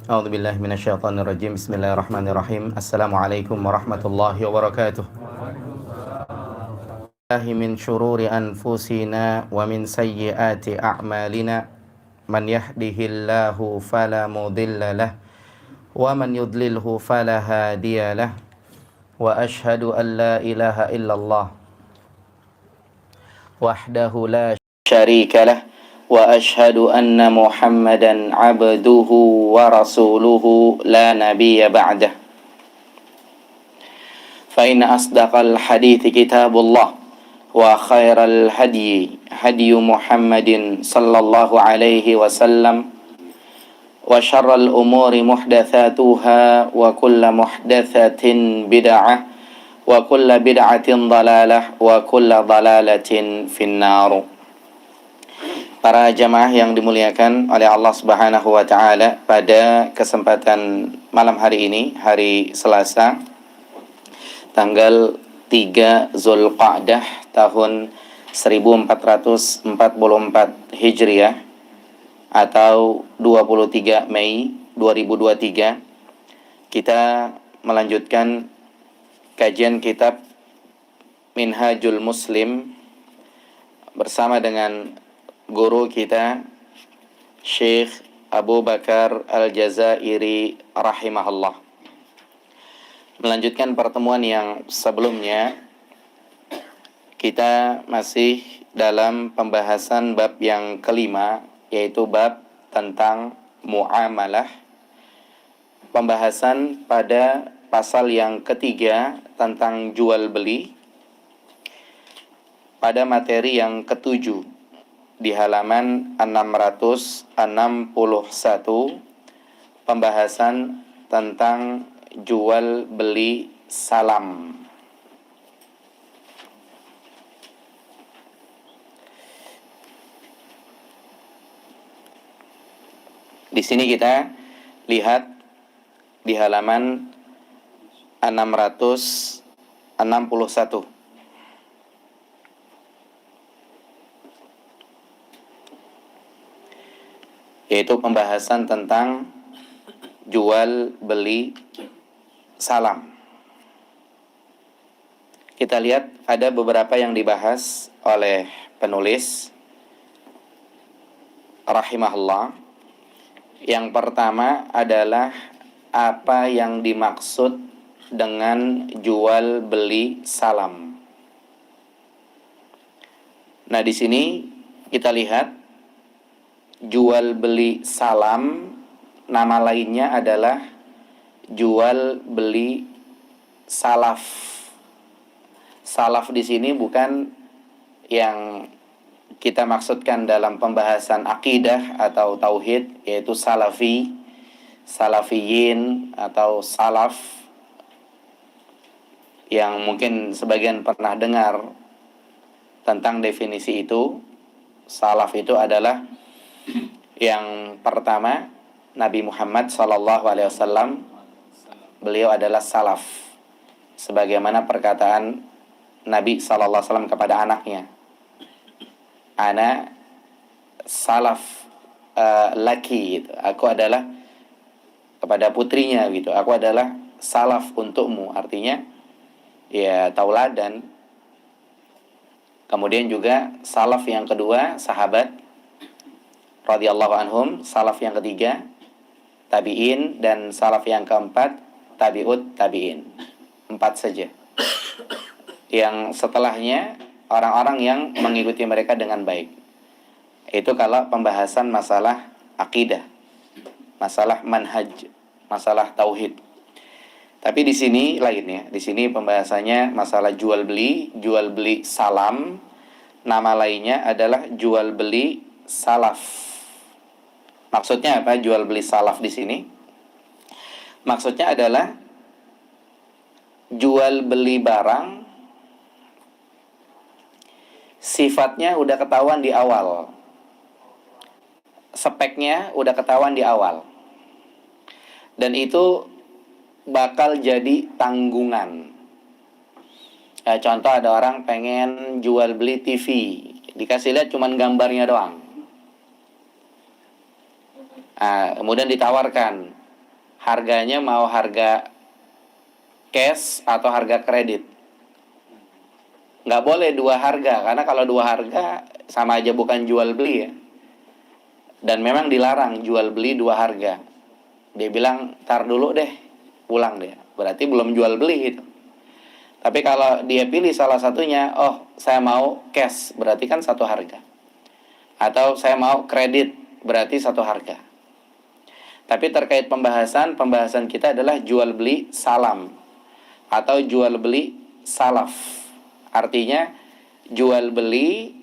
أعوذ بالله من الشيطان الرجيم. بسم الله الرحمن الرحيم. السلام عليكم ورحمة الله وبركاته. من شرور أنفسنا ومن سيئات أعمالنا من يهده الله فلا مضل له ومن يضلله فلا هادي له وأشهد أن لا إله إلا الله وحده لا شريك له وأشهد أن محمدا عبده ورسوله لا نبي بعده فإن أصدق الحديث كتاب الله وخير الهدي هدي محمد صلى الله عليه وسلم وشر الأمور محدثاتها وكل محدثة بدعة وكل بدعة ضلالة وكل ضلالة في النار. Para jamaah yang dimuliakan oleh Allah Subhanahu wa taala, pada kesempatan malam hari ini, hari Selasa, tanggal 3 Zulqa'dah tahun 1444 Hijriah atau 23 Mei 2023, kita melanjutkan kajian kitab Minhajul Muslim bersama dengan guru kita Syekh Abu Bakar Al-Jazairi rahimahullah. Melanjutkan pertemuan yang sebelumnya, kita masih dalam pembahasan bab yang kelima, yaitu bab tentang muamalah. Pembahasan pada pasal yang ketiga tentang jual beli, pada materi yang ketujuh di halaman 661, pembahasan tentang jual beli salam. Di sini kita lihat di halaman 661. Yaitu pembahasan tentang jual beli salam. Kita lihat ada beberapa yang dibahas oleh penulis rahimahullah. Yang pertama adalah apa yang dimaksud dengan jual beli salam. Nah, di sini kita lihat jual beli salam, nama lainnya adalah jual beli salaf. Salaf di sini bukan yang kita maksudkan dalam pembahasan akidah atau tauhid, yaitu salafi, salafiyin atau salaf, yang mungkin sebagian pernah dengar tentang definisi itu. Salaf itu adalah yang pertama, Nabi Muhammad SAW, beliau adalah salaf, sebagaimana perkataan Nabi SAW kepada anaknya, ana salaf laki, gitu. Aku adalah, kepada putrinya gitu, aku adalah salaf untukmu, artinya ya tauladan. Kemudian juga salaf yang kedua, sahabat radhiyallahu anhum. Salaf yang ketiga, tabi'in. Dan salaf yang keempat, tabi'ut tabi'in. 4 saja. Yang setelahnya orang-orang yang mengikuti mereka dengan baik. Itu kalau pembahasan masalah akidah, masalah manhaj, masalah tauhid. Tapi di sini lainnya, di sini pembahasannya masalah jual beli salam. Nama lainnya adalah jual beli salaf. Maksudnya apa jual beli salaf di sini? Maksudnya adalah jual beli barang sifatnya udah ketahuan di awal. Speknya udah ketahuan di awal. Dan itu bakal jadi tanggungan. Contoh, ada orang pengen jual beli TV, dikasih lihat cuman gambarnya doang. Kemudian ditawarkan, harganya mau harga cash atau harga kredit. Nggak boleh dua harga, karena kalau dua harga sama aja bukan jual beli ya. Dan memang dilarang jual beli dua harga. Dia bilang, tar dulu deh, pulang deh. Berarti belum jual beli itu. Tapi kalau dia pilih salah satunya, oh saya mau cash, berarti kan satu harga. Atau saya mau kredit, berarti satu harga. Tapi terkait pembahasan kita adalah jual beli salam atau jual beli salaf. Artinya jual beli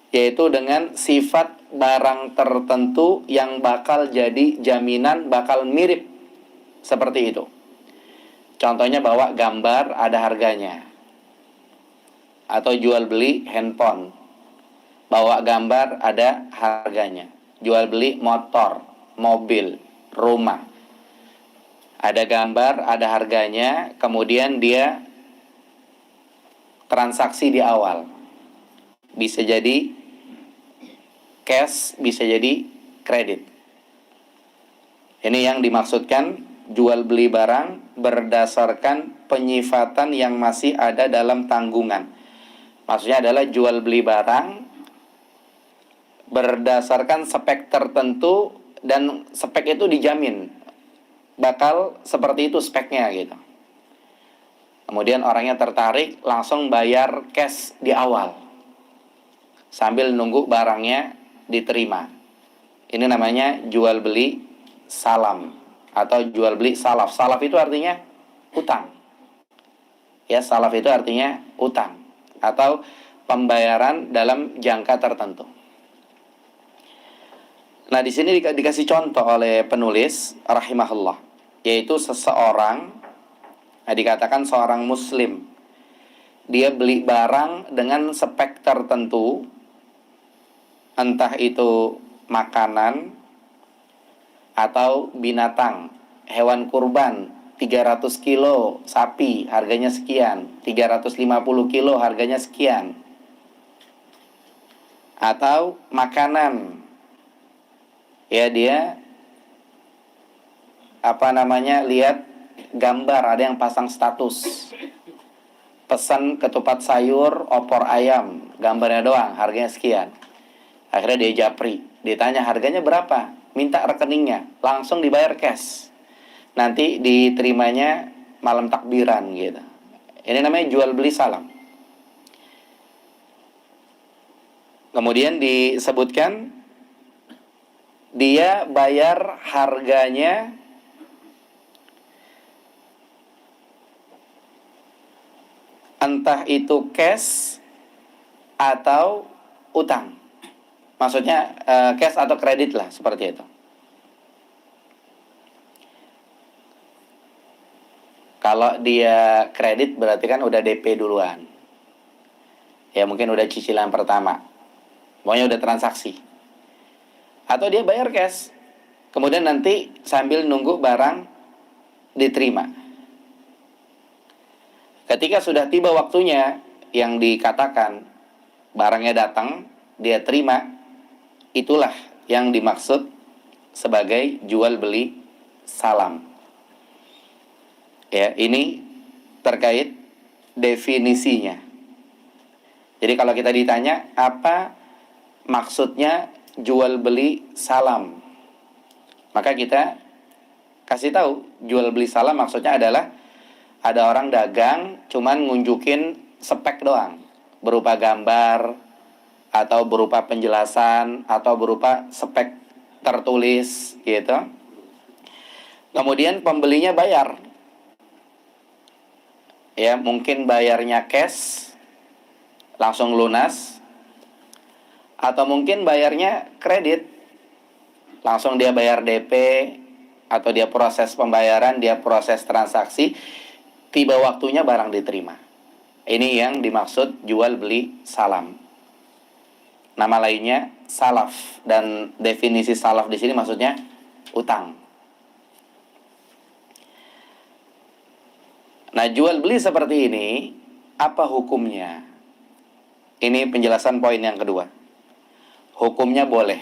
yaitu dengan sifat barang tertentu yang bakal jadi jaminan bakal mirip seperti itu. Contohnya bawa gambar ada harganya. Atau jual beli handphone. Bawa gambar ada harganya. Jual beli motor, mobil, rumah. Ada gambar, ada harganya, kemudian dia transaksi di awal. Bisa jadi cash, bisa jadi kredit. Ini yang dimaksudkan jual beli barang berdasarkan penyifatan yang masih ada dalam tanggungan. Maksudnya adalah jual beli barang berdasarkan spek tertentu dan spek itu dijamin bakal seperti itu speknya gitu. Kemudian orangnya tertarik langsung bayar cash di awal sambil nunggu barangnya diterima. Ini namanya jual beli salam atau jual beli salaf. Salaf itu artinya utang. Ya, salaf itu artinya utang atau pembayaran dalam jangka tertentu. Nah, di sini dikasih contoh oleh penulis rahimahullah, yaitu seseorang, dikatakan seorang muslim, dia beli barang dengan spek tertentu, entah itu makanan atau binatang, hewan kurban, 300 kilo sapi harganya sekian, 350 kilo harganya sekian, atau makanan. Ya, dia lihat gambar, ada yang pasang status pesan ketupat sayur opor ayam, gambarnya doang, harganya sekian. Akhirnya dia japri, ditanya harganya berapa, minta rekeningnya, langsung dibayar cash, nanti diterimanya malam takbiran gitu. Ini namanya jual beli salam. Kemudian disebutkan dia bayar harganya entah itu cash atau utang. Maksudnya cash atau kredit lah, seperti itu. Kalau dia kredit berarti kan udah DP duluan. Ya mungkin udah cicilan pertama. Pokoknya udah transaksi. Atau dia bayar cash, kemudian nanti sambil nunggu barang diterima. Ketika sudah tiba waktunya yang dikatakan, barangnya datang, dia terima, itulah yang dimaksud sebagai jual beli salam. Ya, ini terkait definisinya. Jadi kalau kita ditanya apa maksudnya jual beli salam, maka kita kasih tahu jual beli salam maksudnya adalah ada orang dagang cuman ngunjukin spek doang, berupa gambar atau berupa penjelasan atau berupa spek tertulis gitu. Kemudian pembelinya bayar. Ya, mungkin bayarnya cash langsung lunas, atau mungkin bayarnya kredit, langsung dia bayar DP, atau dia proses pembayaran, dia proses transaksi, tiba waktunya barang diterima. Ini yang dimaksud jual beli salam. Nama lainnya salaf, dan definisi salaf di sini maksudnya utang. Nah, jual beli seperti ini apa hukumnya? Ini penjelasan poin yang kedua. Hukumnya boleh.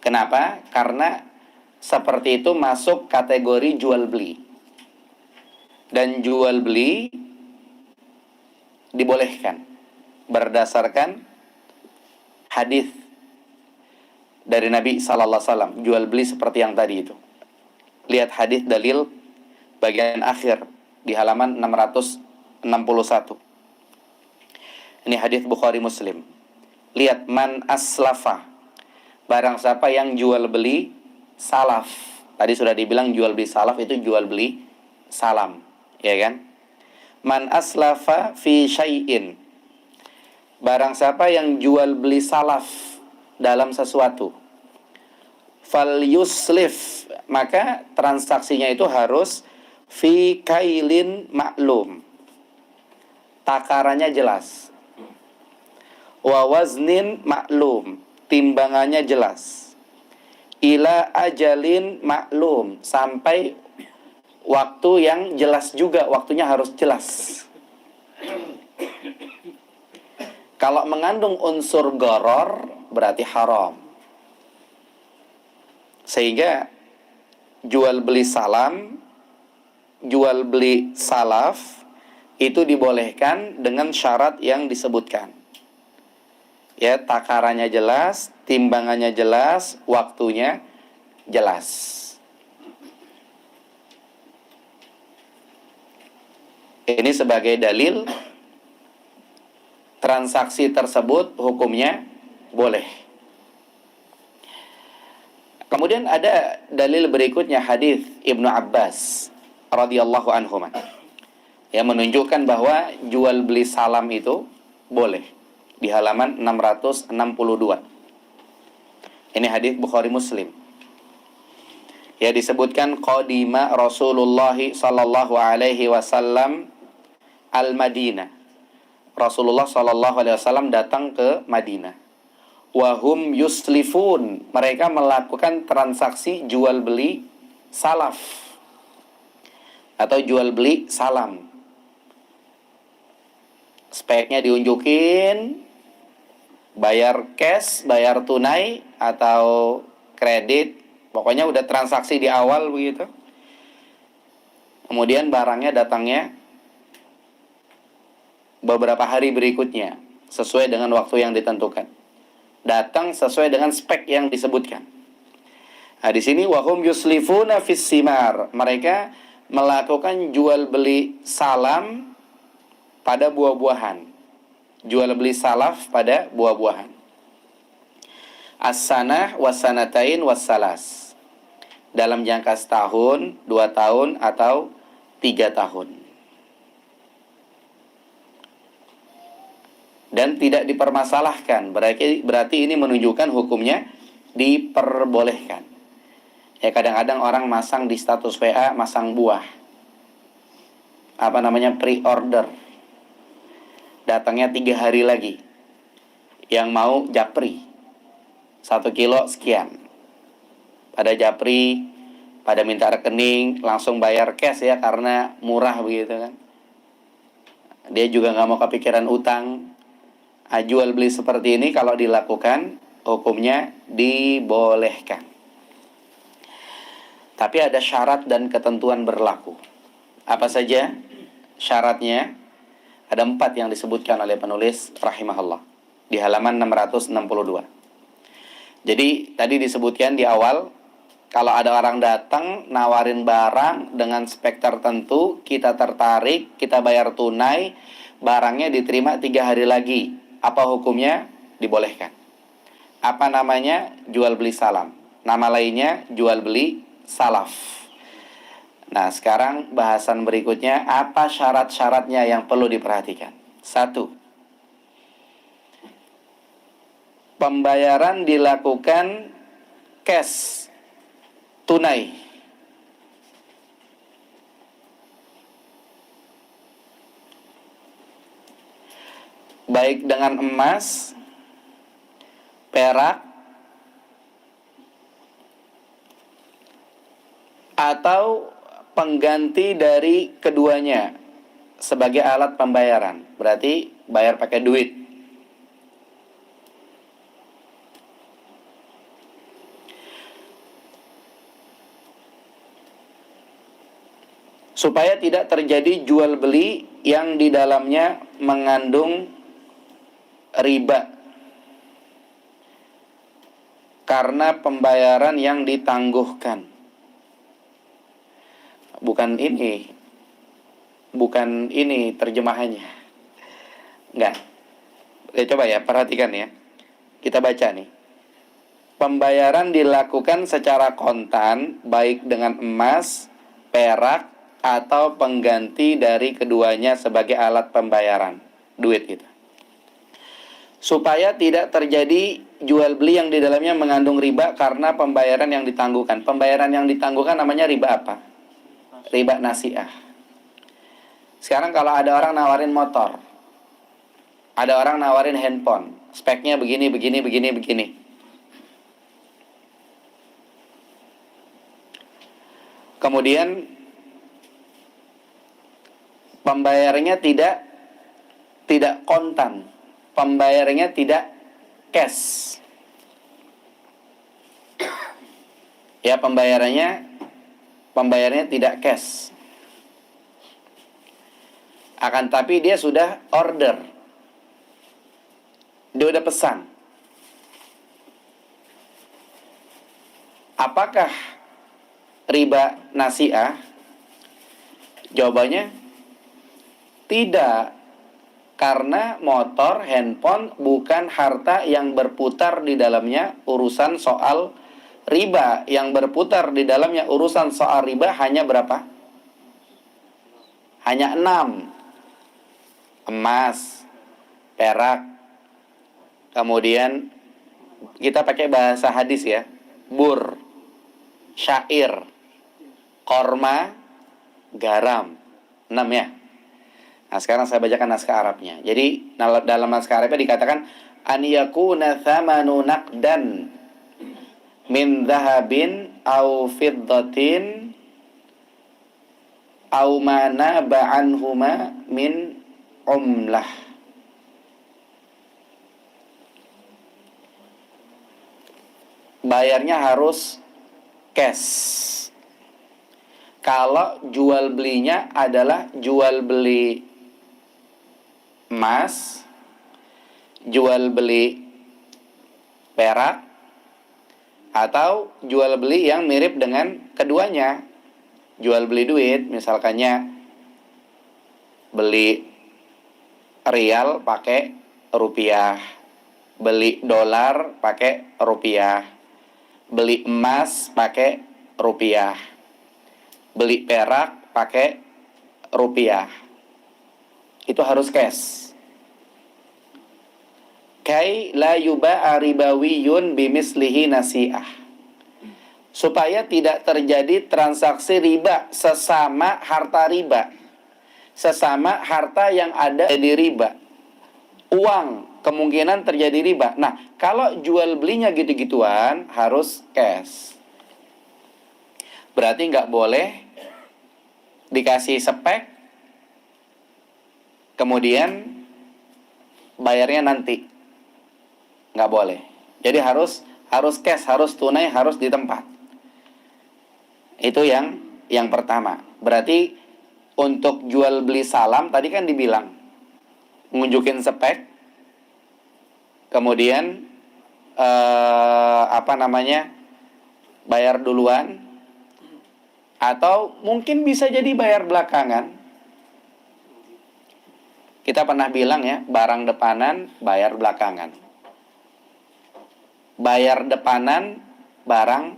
Kenapa? Karena seperti itu masuk kategori jual beli. Dan jual beli dibolehkan berdasarkan hadis dari Nabi sallallahu alaihi wasallam. Jual beli seperti yang tadi itu. Lihat hadis dalil bagian akhir di halaman 661. Ini hadis Bukhari Muslim. Lihat, man aslafa, barang siapa yang jual beli salaf. Tadi sudah dibilang jual beli salaf itu jual beli salam, ya kan? Man aslafa fi syai'in, barang siapa yang jual beli salaf dalam sesuatu, fal yuslif, maka transaksinya itu harus fi kailin maklum, takarannya jelas, wa waznin maklum, timbangannya jelas, ila ajalin maklum, sampai waktu yang jelas juga, waktunya harus jelas. Kalau mengandung unsur gharar berarti haram. Sehingga jual beli salam, jual beli salaf itu dibolehkan dengan syarat yang disebutkan. Ya, takarannya jelas, timbangannya jelas, waktunya jelas. Ini sebagai dalil transaksi tersebut hukumnya boleh. Kemudian ada dalil berikutnya, hadis Ibnu Abbas radhiyallahu anhu, yang menunjukkan bahwa jual beli salam itu boleh. Di halaman 662. Ini hadis Bukhari Muslim. Ya, disebutkan qadima Rasulullah sallallahu alaihi wasallam al-Madinah. Rasulullah sallallahu alaihi wasallam datang ke Madinah. Wahum yuslifun, mereka melakukan transaksi jual beli salaf atau jual beli salam. Speknya diunjukin, bayar cash, bayar tunai atau kredit, pokoknya udah transaksi di awal begitu. Kemudian barangnya datangnya beberapa hari berikutnya sesuai dengan waktu yang ditentukan. Datang sesuai dengan spek yang disebutkan. Nah, di sini wahum yuslifuna fis simar, mereka melakukan jual beli salam pada buah-buahan. Jual beli salaf pada buah-buahan. As-sanah was-sanatain was-salas. Dalam jangka setahun, 2 tahun, atau 3 tahun. Dan tidak dipermasalahkan. Berarti ini menunjukkan hukumnya diperbolehkan. Ya, kadang-kadang orang masang di status WA, masang buah. Pre-order. Datangnya 3 hari lagi. Yang mau japri 1 kilo sekian. Pada japri, pada minta rekening, langsung bayar cash ya, karena murah begitu kan. Dia juga gak mau kepikiran utang. Jual beli seperti ini kalau dilakukan, hukumnya dibolehkan. Tapi ada syarat dan ketentuan berlaku. Apa saja syaratnya? Ada 4 yang disebutkan oleh penulis rahimahullah di halaman 662. Jadi tadi disebutkan di awal, kalau ada orang datang nawarin barang dengan spek tertentu, kita tertarik, kita bayar tunai, barangnya diterima 3 hari lagi. Apa hukumnya? Dibolehkan. Apa namanya? Jual beli salam. Nama lainnya jual beli salaf. Nah, sekarang bahasan berikutnya, apa syarat-syaratnya yang perlu diperhatikan? 1. Pembayaran dilakukan cash, tunai. Baik dengan emas, perak, atau pengganti dari keduanya sebagai alat pembayaran. Berarti bayar pakai duit. supaya tidak terjadi jual beli yang di dalamnya mengandung riba karena pembayaran yang ditangguhkan. Bukan ini terjemahannya. Enggak. Coba ya, perhatikan ya. Kita baca nih. Pembayaran dilakukan secara kontan, baik dengan emas, perak, atau pengganti dari keduanya sebagai alat pembayaran. Duit gitu. Supaya tidak terjadi jual beli yang di dalamnya mengandung riba karena pembayaran yang ditangguhkan. Pembayaran yang ditangguhkan namanya riba apa? Riba nasi'ah. Sekarang kalau ada orang nawarin motor, ada orang nawarin handphone, speknya begini. Kemudian pembayarannya tidak kontan, pembayarannya tidak cash. Ya, pembayarannya tidak cash. Akan tapi dia sudah order. Dia udah pesan. Apakah riba nasi'ah? Jawabannya tidak. Karena motor, handphone bukan harta yang berputar di dalamnya urusan soal riba. Yang berputar di dalamnya urusan soal riba hanya berapa? Hanya 6. Emas, perak, kemudian kita pakai bahasa hadis ya, bur, syair, korma, garam. 6 ya. Nah, sekarang saya bacakan naskah Arabnya. Jadi dalam naskah Arabnya dikatakan an yakuna thamanu naqdan min dhahabin au fiddatin au ma naba anhuma min umlah. Bayarnya harus cash. Kalau jual belinya adalah jual beli emas, jual beli perak, atau jual beli yang mirip dengan keduanya. Jual beli duit, misalkannya beli rial pakai rupiah, beli dolar pakai rupiah, beli emas pakai rupiah, beli perak pakai rupiah. Itu harus cash. Kai la yuba'a ribawiyun bimislihi nasi'ah. Supaya tidak terjadi transaksi riba sesama harta riba. Sesama harta yang ada di riba. Uang kemungkinan terjadi riba. Nah, kalau jual belinya gitu-gituan harus cash. Berarti nggak boleh dikasih spek, kemudian bayarnya nanti. Nggak boleh. Jadi harus cash, harus tunai, harus di tempat. Itu yang pertama. Berarti untuk jual beli salam tadi kan dibilang ngunjukin spek, kemudian bayar duluan, atau mungkin bisa jadi bayar belakangan. Kita pernah bilang ya, barang depanan, bayar belakangan. Bayar depanan, barang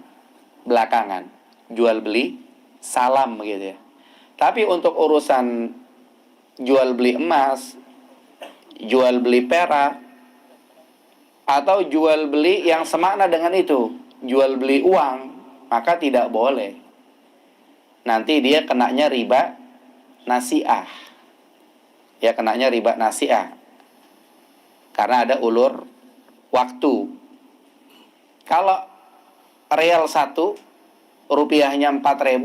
belakangan. Jual beli, salam gitu ya. Tapi untuk urusan jual beli emas, jual beli perak, atau jual beli yang semakna dengan itu, jual beli uang, maka tidak boleh. Nanti dia kenanya riba nasi'ah. Ya, kenanya riba nasi'ah. Karena ada ulur waktu. Kalau real 1, rupiahnya 4.000,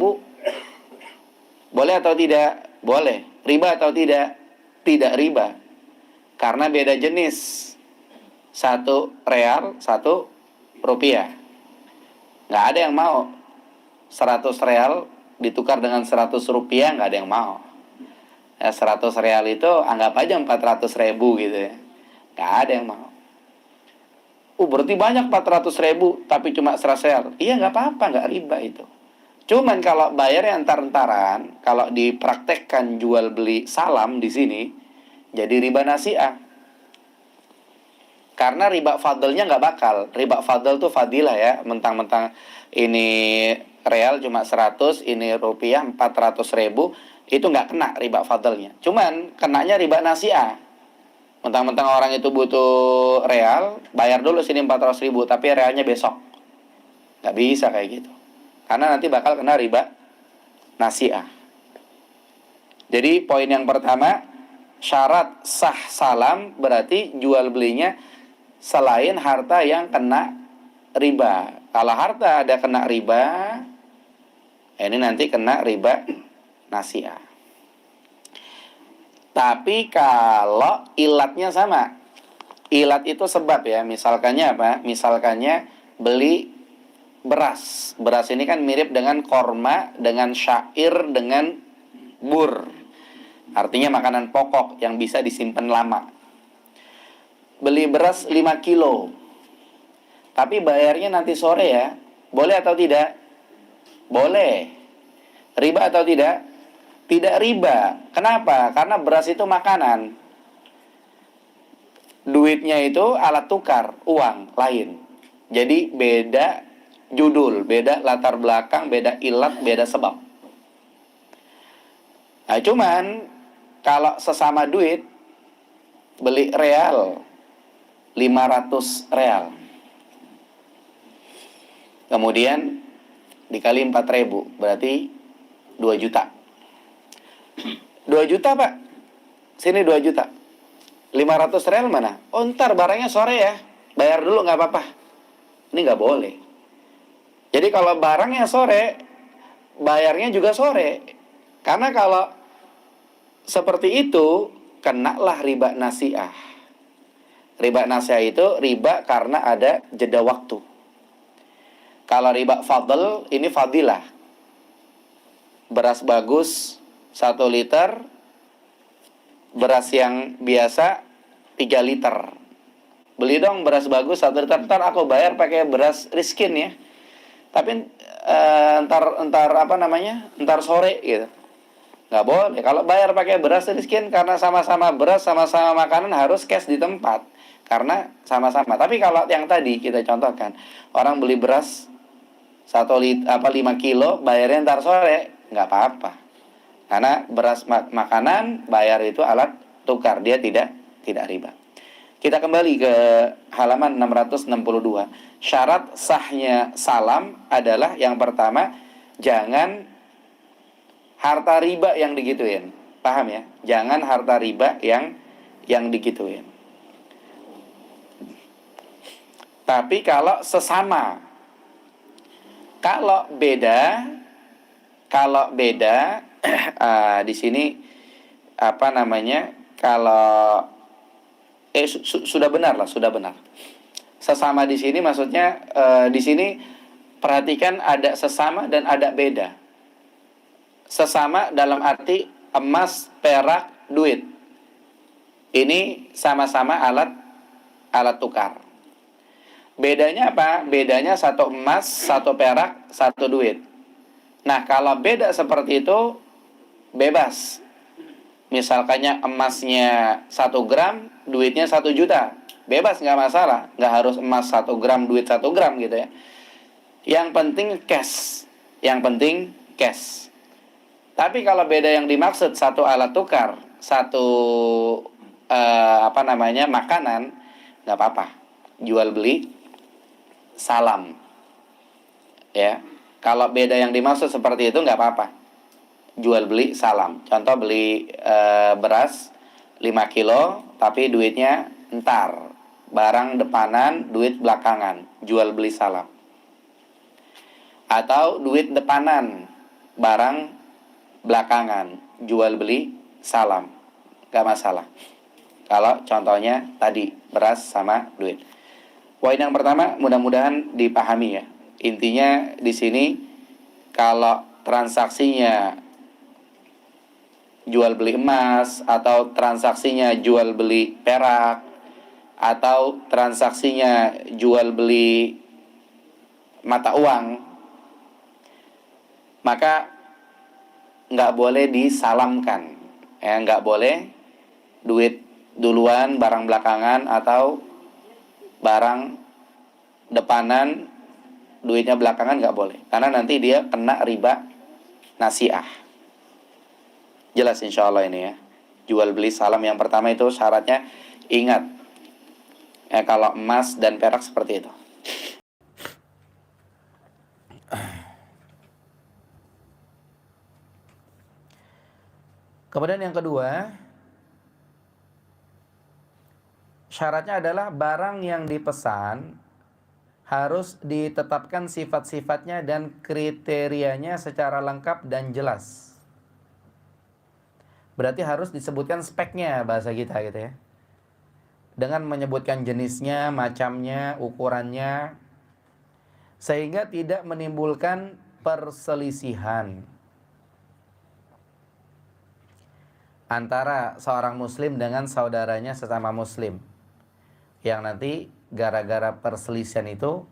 boleh atau tidak? Boleh. Riba atau tidak? Tidak riba. Karena beda jenis. 1 real, 1 rupiah. Nggak ada yang mau 100 real ditukar dengan 100 rupiah nggak ada yang mau. Ya, 100 real itu anggap aja 400.000 gitu ya. Nggak ada yang mau. Berarti banyak 400.000 tapi cuma 100 real. Iya nggak apa-apa, nggak riba itu. Cuman kalau bayarnya entar-entaran, kalau dipraktekkan jual beli salam di sini, jadi riba nasi'ah. Karena riba fadlnya nggak bakal. Riba fadl tuh fadilah ya, mentang-mentang ini real cuma 100, ini rupiah 400.000, itu nggak kena riba fadlnya. Cuman kenanya riba nasi'ah. Mentang-mentang orang itu butuh real, bayar dulu sini 400.000, tapi realnya besok. Nggak bisa kayak gitu. Karena nanti bakal kena riba nasi'ah. Jadi poin yang pertama, syarat sah salam berarti jual belinya selain harta yang kena riba. Kalau harta ada kena riba, ini nanti kena riba nasi'ah. Tapi kalau ilatnya sama, ilat itu sebab ya, misalkannya apa? Misalkannya beli beras. Beras ini kan mirip dengan korma, dengan syair, dengan bur. Artinya makanan pokok yang bisa disimpan lama. Beli beras 5 kilo. Tapi bayarnya nanti sore ya. Boleh atau tidak? Boleh. Riba atau tidak? Tidak riba. Kenapa? Karena beras itu makanan. Duitnya itu alat tukar, uang lain. Jadi beda judul, beda latar belakang, beda ilat, beda sebab. Nah, cuman kalau sesama duit, beli real 500 real. Kemudian dikali 4.000, berarti 2 juta. 2 juta Pak, sini 2 juta. 500 real mana? Oh ntar barangnya sore ya, bayar dulu nggak apa-apa. Ini nggak boleh. Jadi kalau barangnya sore, bayarnya juga sore. Karena kalau seperti itu, kenalah riba nasi'ah. Riba nasi'ah itu riba karena ada jeda waktu. Kalau riba fadl, ini fadilah. Beras bagus 1 liter, beras yang biasa 3 liter. Beli dong beras bagus 1 liter, ntar aku bayar pakai beras riskin ya. Tapi ntar sore gitu. Nggak boleh. Kalau bayar pakai beras riskin karena sama-sama beras, sama-sama makanan, harus cash di tempat. Karena sama-sama. Tapi kalau yang tadi kita contohkan, orang beli beras 5 kilo, bayarnya ntar sore, nggak apa-apa. Karena beras makanan, bayar itu alat tukar, dia tidak riba. Kita kembali ke halaman 662. Syarat sahnya salam adalah yang pertama, jangan harta riba yang digituin. Paham ya? Jangan harta riba yang digituin. Tapi kalau sesama, kalau beda di sini kalau sudah benar. Sesama di sini maksudnya di sini perhatikan ada sesama dan ada beda. Sesama dalam arti emas, perak, duit. Ini sama-sama alat tukar. Bedanya apa? Bedanya 1 emas, 1 perak, 1 duit. Nah, kalau beda seperti itu, bebas. Misalkannya emasnya 1 gram, duitnya 1 juta. Bebas, nggak masalah. Nggak harus emas 1 gram, duit 1 gram gitu ya. Yang penting cash. Tapi kalau beda yang dimaksud, 1 alat tukar, 1 makanan, nggak apa-apa. Jual beli salam. Ya. Kalau beda yang dimaksud seperti itu nggak apa-apa. Jual beli salam. Contoh beli beras 5 kilo tapi duitnya entar. Barang depanan, duit belakangan. Jual beli salam. Atau duit depanan, barang belakangan. Jual beli salam. Nggak masalah. Kalau contohnya tadi beras sama duit. Poin yang pertama mudah-mudahan dipahami ya. Intinya di sini kalau transaksinya jual beli emas, atau transaksinya jual beli perak, atau transaksinya jual beli mata uang, maka nggak boleh disalamkan, nggak boleh duit duluan barang belakangan, atau barang depanan duitnya belakangan, nggak boleh, karena nanti dia kena riba nasiah. Jelas insya Allah ini ya. Jual beli salam yang pertama itu syaratnya, ingat, kalau emas dan perak seperti itu. Kemudian yang kedua, syaratnya adalah barang yang dipesan harus ditetapkan sifat-sifatnya dan kriterianya secara lengkap dan jelas. Berarti harus disebutkan speknya, bahasa kita gitu ya. Dengan menyebutkan jenisnya, macamnya, ukurannya, sehingga tidak menimbulkan perselisihan antara seorang muslim dengan saudaranya sesama muslim, yang nanti gara-gara perselisihan itu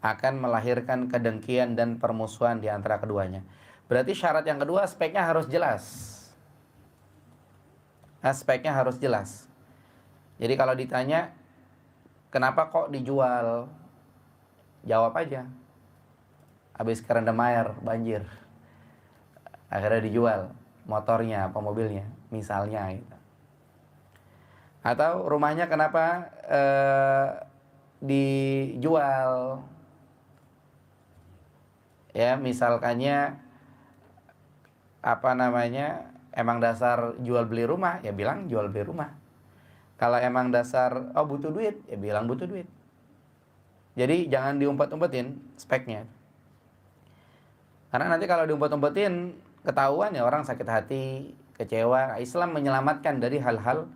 akan melahirkan kedengkian dan permusuhan di antara keduanya. Berarti syarat yang kedua, speknya harus jelas. Speknya harus jelas. Jadi kalau ditanya, kenapa kok dijual? Jawab aja. Habis kerendam air, banjir. Akhirnya dijual motornya apa mobilnya, misalnya gitu. Atau rumahnya kenapa dijual? Ya, misalkannya emang dasar jual beli rumah, ya bilang jual beli rumah. Kalau emang dasar butuh duit, ya bilang butuh duit. Jadi jangan diumpet-umpetin speknya. Karena nanti kalau diumpet-umpetin ketahuan ya orang sakit hati, kecewa. Islam menyelamatkan dari hal-hal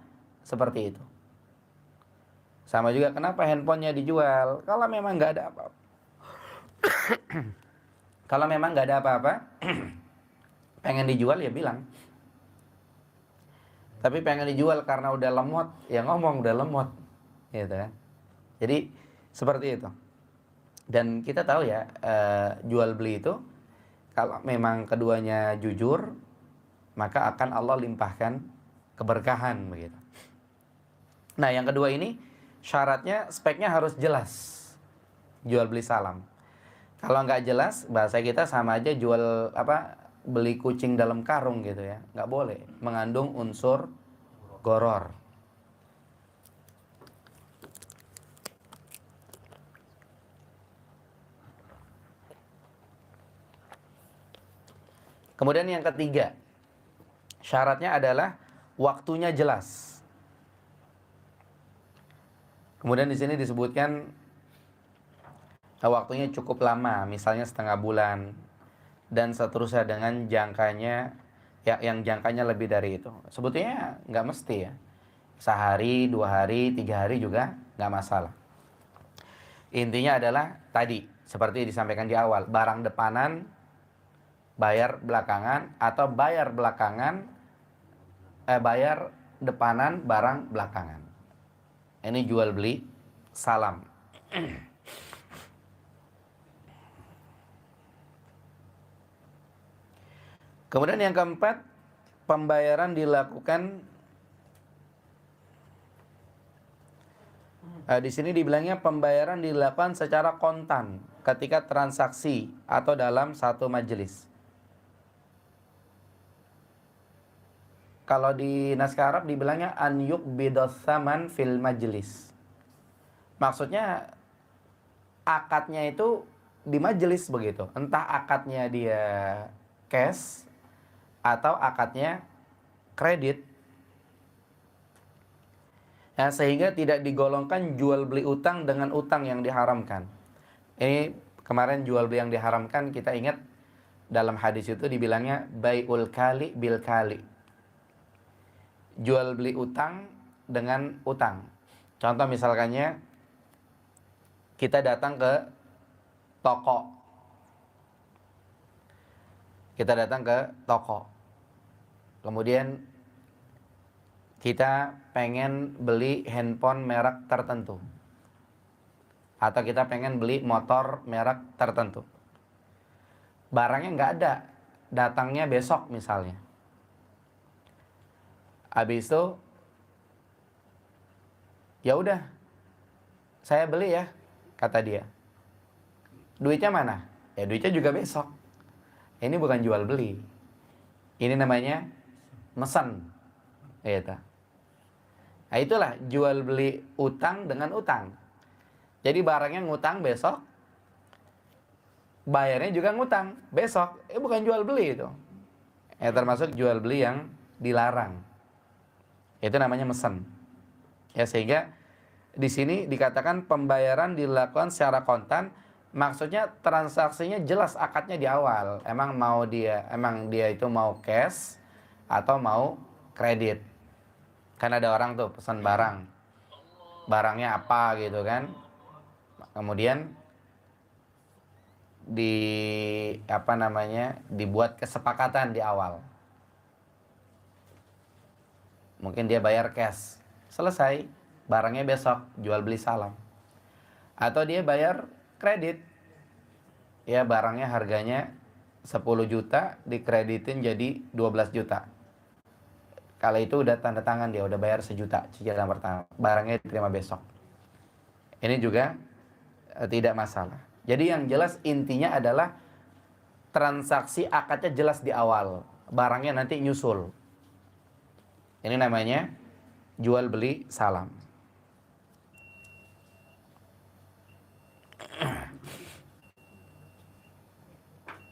seperti itu. Sama juga kenapa handphonenya dijual? Kalau memang nggak ada apa-apa. Kalau memang nggak ada apa-apa, pengen dijual ya bilang. Tapi pengen dijual karena udah lemot, ya ngomong udah lemot, gitu kan. Jadi seperti itu. Dan kita tahu ya, jual beli itu kalau memang keduanya jujur, maka akan Allah limpahkan keberkahan begitu. Nah, yang kedua ini syaratnya speknya harus jelas. Jual beli salam. Kalau nggak jelas, bahasa kita sama aja jual beli kucing dalam karung gitu ya. Nggak boleh, mengandung unsur goror. Kemudian yang ketiga, syaratnya adalah waktunya jelas. Kemudian di sini disebutkan waktunya cukup lama, misalnya setengah bulan dan seterusnya dengan jangkanya yang jangkanya lebih dari itu. Sebetulnya nggak mesti ya. Sehari, 2 hari, 3 hari juga nggak masalah. Intinya adalah tadi seperti disampaikan di awal, barang depanan bayar belakangan, atau bayar depanan barang belakangan. Ini jual beli salam. Kemudian yang keempat, pembayaran dilakukan di sini dibilangnya pembayaran dilakukan secara kontan ketika transaksi atau dalam satu majelis. Kalau di naskah Arab dibilangnya an yuqbidas saman fil majlis. Maksudnya akadnya itu di majelis begitu. Entah akadnya dia cash atau akadnya kredit. Ya, sehingga tidak digolongkan jual beli utang dengan utang yang diharamkan. Ini kemarin jual beli yang diharamkan, kita ingat dalam hadis itu dibilangnya bai'ul kali bil kali. Jual beli utang dengan utang. Contoh misalkannya kita datang ke toko. Kita datang ke toko. Kemudian kita pengen beli handphone merek tertentu. Atau kita pengen beli motor merek tertentu. Barangnya nggak ada, datangnya besok misalnya. Habis itu, ya udah, saya beli ya, kata dia. Duitnya mana? Ya duitnya juga besok. Ini bukan jual beli. Ini namanya mesen. Gitu. Nah itulah jual beli utang dengan utang. Jadi barangnya ngutang besok, bayarnya juga ngutang besok. Bukan jual beli itu. Termasuk jual beli yang dilarang. Itu namanya mesen. Ya sehingga di sini dikatakan pembayaran dilakukan secara kontan, maksudnya transaksinya jelas akadnya di awal. Emang dia itu mau cash atau mau kredit. Kan ada orang tuh pesan barang. Barangnya apa gitu kan. Kemudian dibuat kesepakatan di awal. Mungkin dia bayar cash. Selesai, barangnya besok, jual beli salam. Atau dia bayar kredit. Ya barangnya harganya 10 juta, dikreditin jadi 12 juta. Kalau itu udah tanda tangan, dia udah bayar 1 juta cicilan pertama. Barangnya diterima besok. Ini juga tidak masalah. Jadi yang jelas intinya adalah transaksi akadnya jelas di awal. Barangnya nanti nyusul. Ini namanya jual beli salam.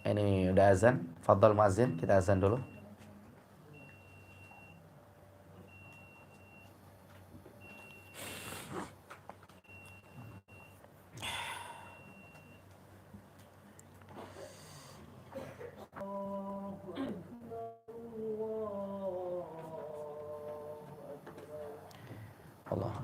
Ini udah azan. Fadhal muazzin, kita azan dulu. Allah.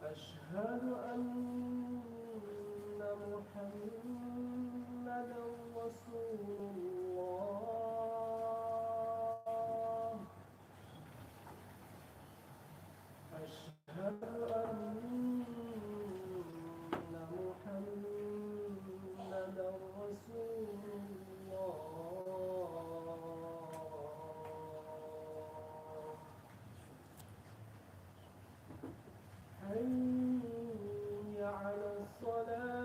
أشهد أن محمدا رسول الله أشهد أن محمدا رسول الله حي على الصلاة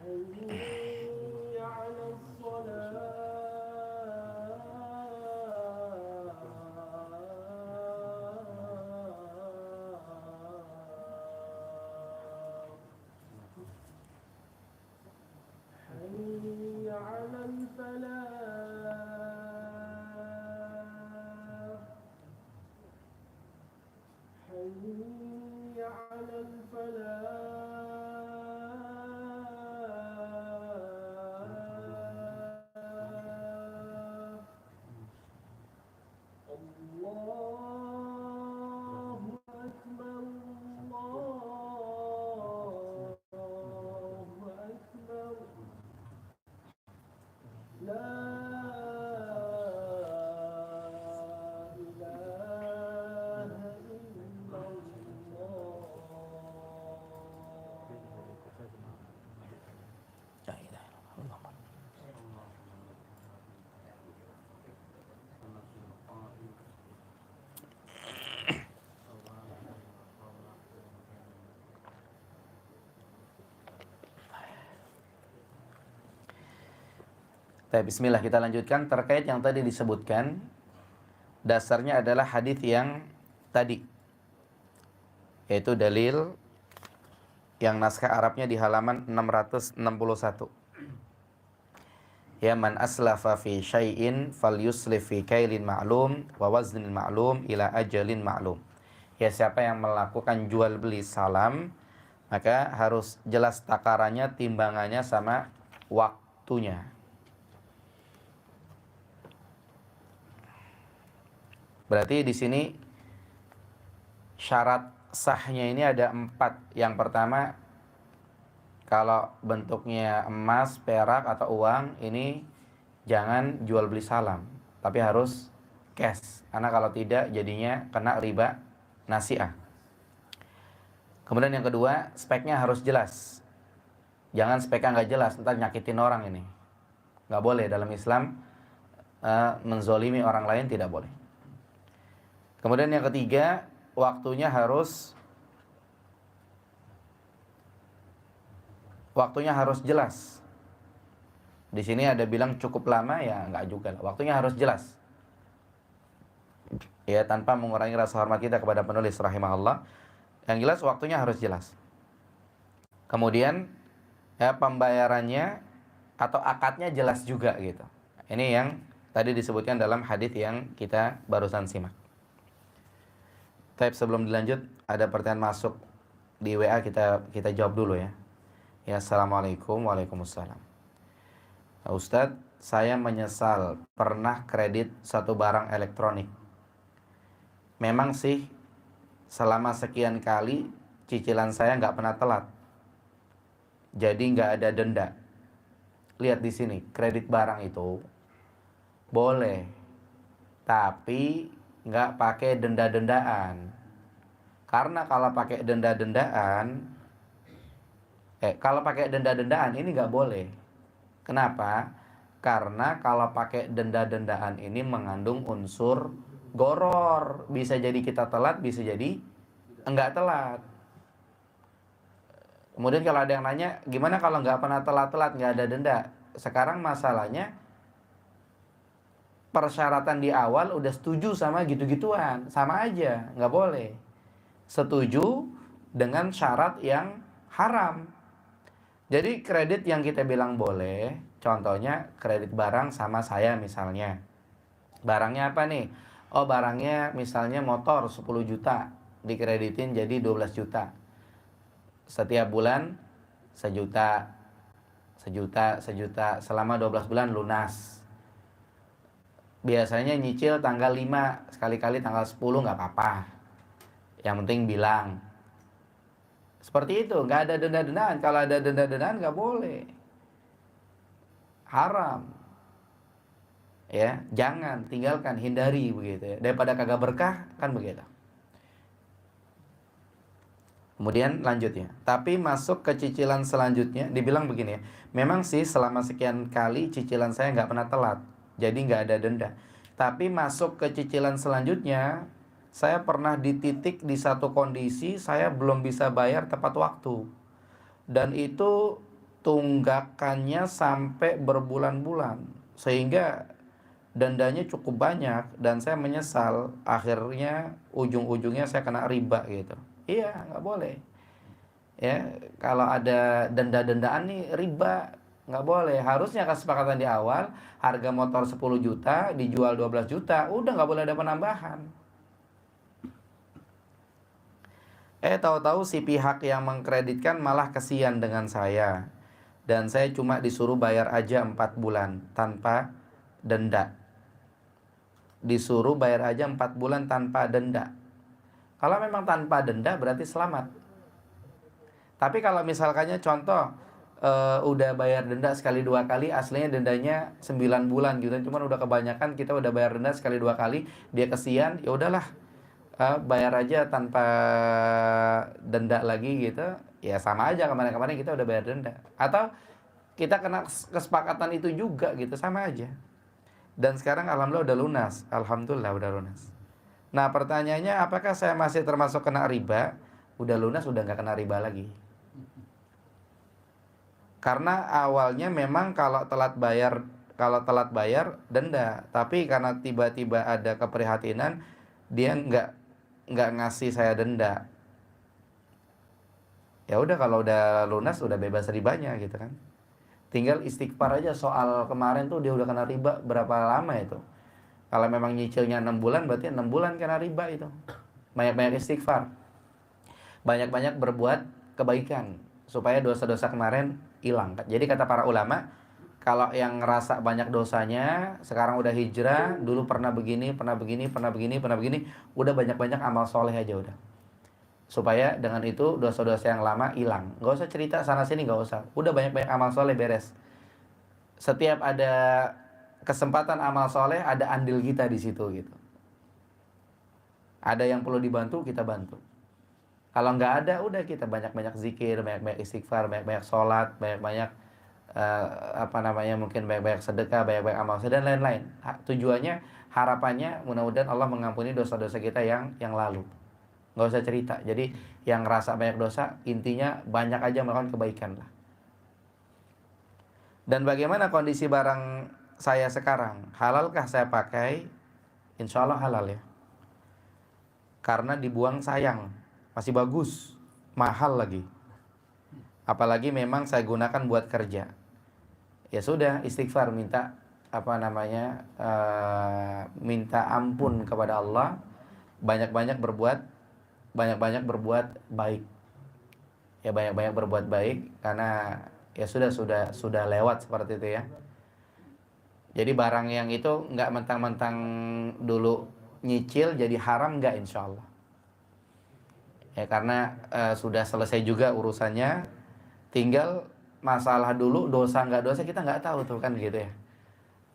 حي على الصلاة حي على الفلاح حي على الفلاح Bismillah, kita lanjutkan terkait yang tadi disebutkan. Dasarnya adalah hadis yang tadi, yaitu dalil yang naskah Arabnya di halaman 661. Ya, man aslafa fi syai'in falyuslif fi kailin ma'lum wa waznin ma'lum ila ajalin ma'lum. Ya, siapa yang melakukan jual beli salam, maka harus jelas takarannya, timbangannya sama waktunya. Berarti di sini syarat sahnya ini ada 4. Yang pertama, kalau bentuknya emas, perak, atau uang, ini jangan jual beli salam, tapi harus cash. Karena kalau tidak, jadinya kena riba nasi'ah. Kemudian yang kedua, speknya harus jelas. Jangan speknya nggak jelas, ntar nyakitin orang ini. Nggak boleh dalam Islam, menzolimi orang lain tidak boleh. Kemudian yang ketiga, waktunya harus jelas. Di sini ada bilang cukup lama, ya enggak juga lah. Waktunya harus jelas. Ya, tanpa mengurangi rasa hormat kita kepada penulis rahimahullah. Yang jelas waktunya harus jelas. Kemudian ya, pembayarannya atau akadnya jelas juga gitu. Ini yang tadi disebutkan dalam hadis yang kita barusan simak. Tapi sebelum dilanjut, ada pertanyaan masuk di WA, kita jawab dulu ya. Ya, assalamualaikum. Waalaikumsalam. Ustadz, saya menyesal pernah kredit satu barang elektronik. Memang sih selama sekian kali cicilan saya nggak pernah telat, jadi nggak ada denda. Lihat di sini, kredit barang itu boleh, tapi nggak pakai denda-dendaan. Karena kalau pakai denda-dendaan ini nggak boleh. Kenapa? Karena kalau pakai denda-dendaan ini mengandung unsur goror. Bisa jadi kita telat, bisa jadi enggak telat. Kemudian kalau ada yang nanya, gimana kalau nggak pernah telat-telat, nggak ada denda? Sekarang masalahnya, persyaratan di awal udah setuju sama gitu-gituan, sama aja, nggak boleh. Setuju dengan syarat yang haram. Jadi kredit yang kita bilang boleh, contohnya kredit barang sama saya misalnya. Barangnya apa nih? Oh, barangnya misalnya motor 10 juta, dikreditin jadi 12 juta. Setiap bulan sejuta, selama 12 bulan lunas. Biasanya nyicil tanggal 5, sekali-kali tanggal 10 nggak apa-apa. Yang penting bilang. Seperti itu, nggak ada denda-dendaan. Kalau ada denda-dendaan nggak boleh. Haram. Ya, jangan, tinggalkan, hindari begitu ya. Daripada kagak berkah, kan begitu. Kemudian lanjutnya, tapi masuk ke cicilan selanjutnya, dibilang begini ya, memang sih selama sekian kali cicilan saya nggak pernah telat, jadi nggak ada denda. Tapi masuk ke cicilan selanjutnya, saya pernah di titik di satu kondisi saya belum bisa bayar tepat waktu, dan itu tunggakannya sampai berbulan-bulan, sehingga dendanya cukup banyak dan saya menyesal. Akhirnya ujung-ujungnya saya kena riba gitu. Iya, nggak boleh. Ya, kalau ada denda-dendaan nih riba, nggak boleh. Harusnya kesepakatan di awal, harga motor 10 juta dijual 12 juta, udah nggak boleh ada penambahan. Tahu-tahu si pihak yang mengkreditkan malah kesian dengan saya, dan saya cuma disuruh bayar aja 4 bulan tanpa denda. Disuruh bayar aja 4 bulan tanpa denda. Kalau memang tanpa denda berarti selamat. Tapi kalau misalkannya contoh udah bayar denda sekali 2 kali, aslinya dendanya 9 bulan gitu, cuman udah kebanyakan kita udah bayar denda sekali 2 kali, dia kesian, ya udahlah, bayar aja tanpa denda lagi gitu. Ya sama aja, kemarin-kemarin kita udah bayar denda. Atau kita kena kesepakatan itu juga gitu, sama aja. Dan sekarang alhamdulillah udah lunas. Alhamdulillah udah lunas. Nah, pertanyaannya, apakah saya masih termasuk kena riba? Udah lunas, udah nggak kena riba lagi. Karena awalnya memang kalau telat bayar kalau telat bayar denda, tapi karena tiba-tiba ada keprihatinan, dia nggak ngasih saya denda. Ya udah, kalau udah lunas udah bebas ribanya gitu kan. Tinggal istighfar aja. Soal kemarin tuh dia udah kena riba berapa lama itu. Kalau memang nyicilnya 6 bulan, berarti 6 bulan kena riba itu. Banyak-banyak istighfar. Banyak-banyak berbuat kebaikan supaya dosa-dosa kemarin hilang. Jadi kata para ulama, kalau yang ngerasa banyak dosanya, sekarang udah hijrah, dulu pernah begini, pernah begini, pernah begini, pernah begini, udah banyak-banyak amal soleh aja udah. Supaya dengan itu dosa-dosa yang lama hilang. Gak usah cerita sana sini, gak usah. Udah banyak-banyak amal soleh beres. Setiap ada kesempatan amal soleh, ada andil kita di situ gitu. Ada yang perlu dibantu, kita bantu. Kalau nggak ada, udah kita banyak-banyak zikir, banyak-banyak istighfar, banyak-banyak sholat, banyak-banyak mungkin banyak-banyak sedekah, banyak-banyak amal soleh dan lain-lain. Tujuannya, harapannya mudah-mudahan Allah mengampuni dosa-dosa kita yang lalu. Nggak usah cerita. Jadi yang ngerasa banyak dosa, intinya banyak aja melakukan kebaikan lah. Dan bagaimana kondisi barang saya sekarang? Halalkah saya pakai? Insya Allah halal ya. Karena dibuang sayang, masih bagus, mahal lagi. Apalagi memang saya gunakan buat kerja. Ya sudah, istighfar, minta ampun kepada Allah, banyak-banyak berbuat baik. Ya banyak-banyak berbuat baik karena ya sudah lewat seperti itu ya. Jadi barang yang itu nggak mentang-mentang dulu nyicil jadi haram, nggak, insya Allah. Ya karena sudah selesai juga urusannya, tinggal masalah dulu dosa nggak dosa kita nggak tahu tuh kan gitu ya.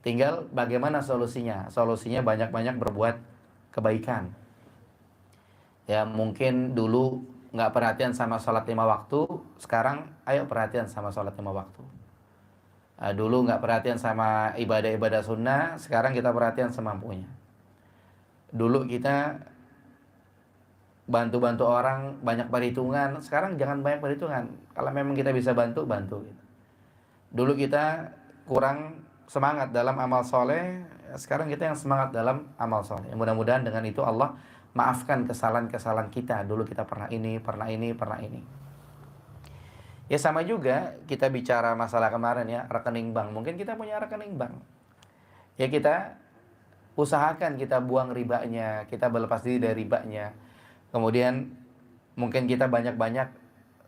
Tinggal bagaimana solusinya. Solusinya banyak-banyak berbuat kebaikan. Ya mungkin dulu nggak perhatian sama sholat 5 waktu, sekarang ayo perhatian sama sholat 5 waktu. Dulu nggak perhatian sama ibadah-ibadah sunnah, sekarang kita perhatian semampunya. Dulu kita bantu-bantu orang banyak perhitungan, sekarang jangan banyak perhitungan. Kalau memang kita bisa bantu, bantu gitu. Dulu kita kurang semangat dalam amal soleh, sekarang kita yang semangat dalam amal soleh. Mudah-mudahan dengan itu Allah maafkan kesalahan-kesalahan kita. Dulu kita pernah ini. Ya sama juga kita bicara masalah kemarin ya, rekening bank. Mungkin kita punya rekening bank. Ya kita usahakan kita buang ribanya, kita berlepas diri dari ribanya. Kemudian mungkin kita banyak-banyak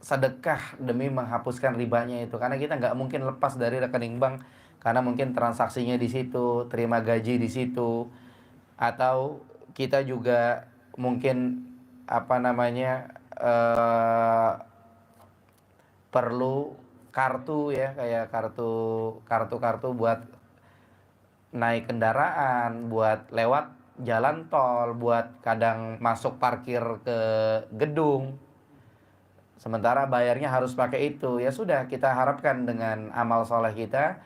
sedekah demi menghapuskan ribanya itu. Karena kita nggak mungkin lepas dari rekening bank. Karena mungkin transaksinya di situ, terima gaji di situ. Atau kita juga mungkin perlu kartu ya, kayak kartu buat naik kendaraan, buat lewat jalan tol, buat kadang masuk parkir ke gedung. Sementara bayarnya harus pakai itu. Ya sudah, kita harapkan dengan amal soleh kita,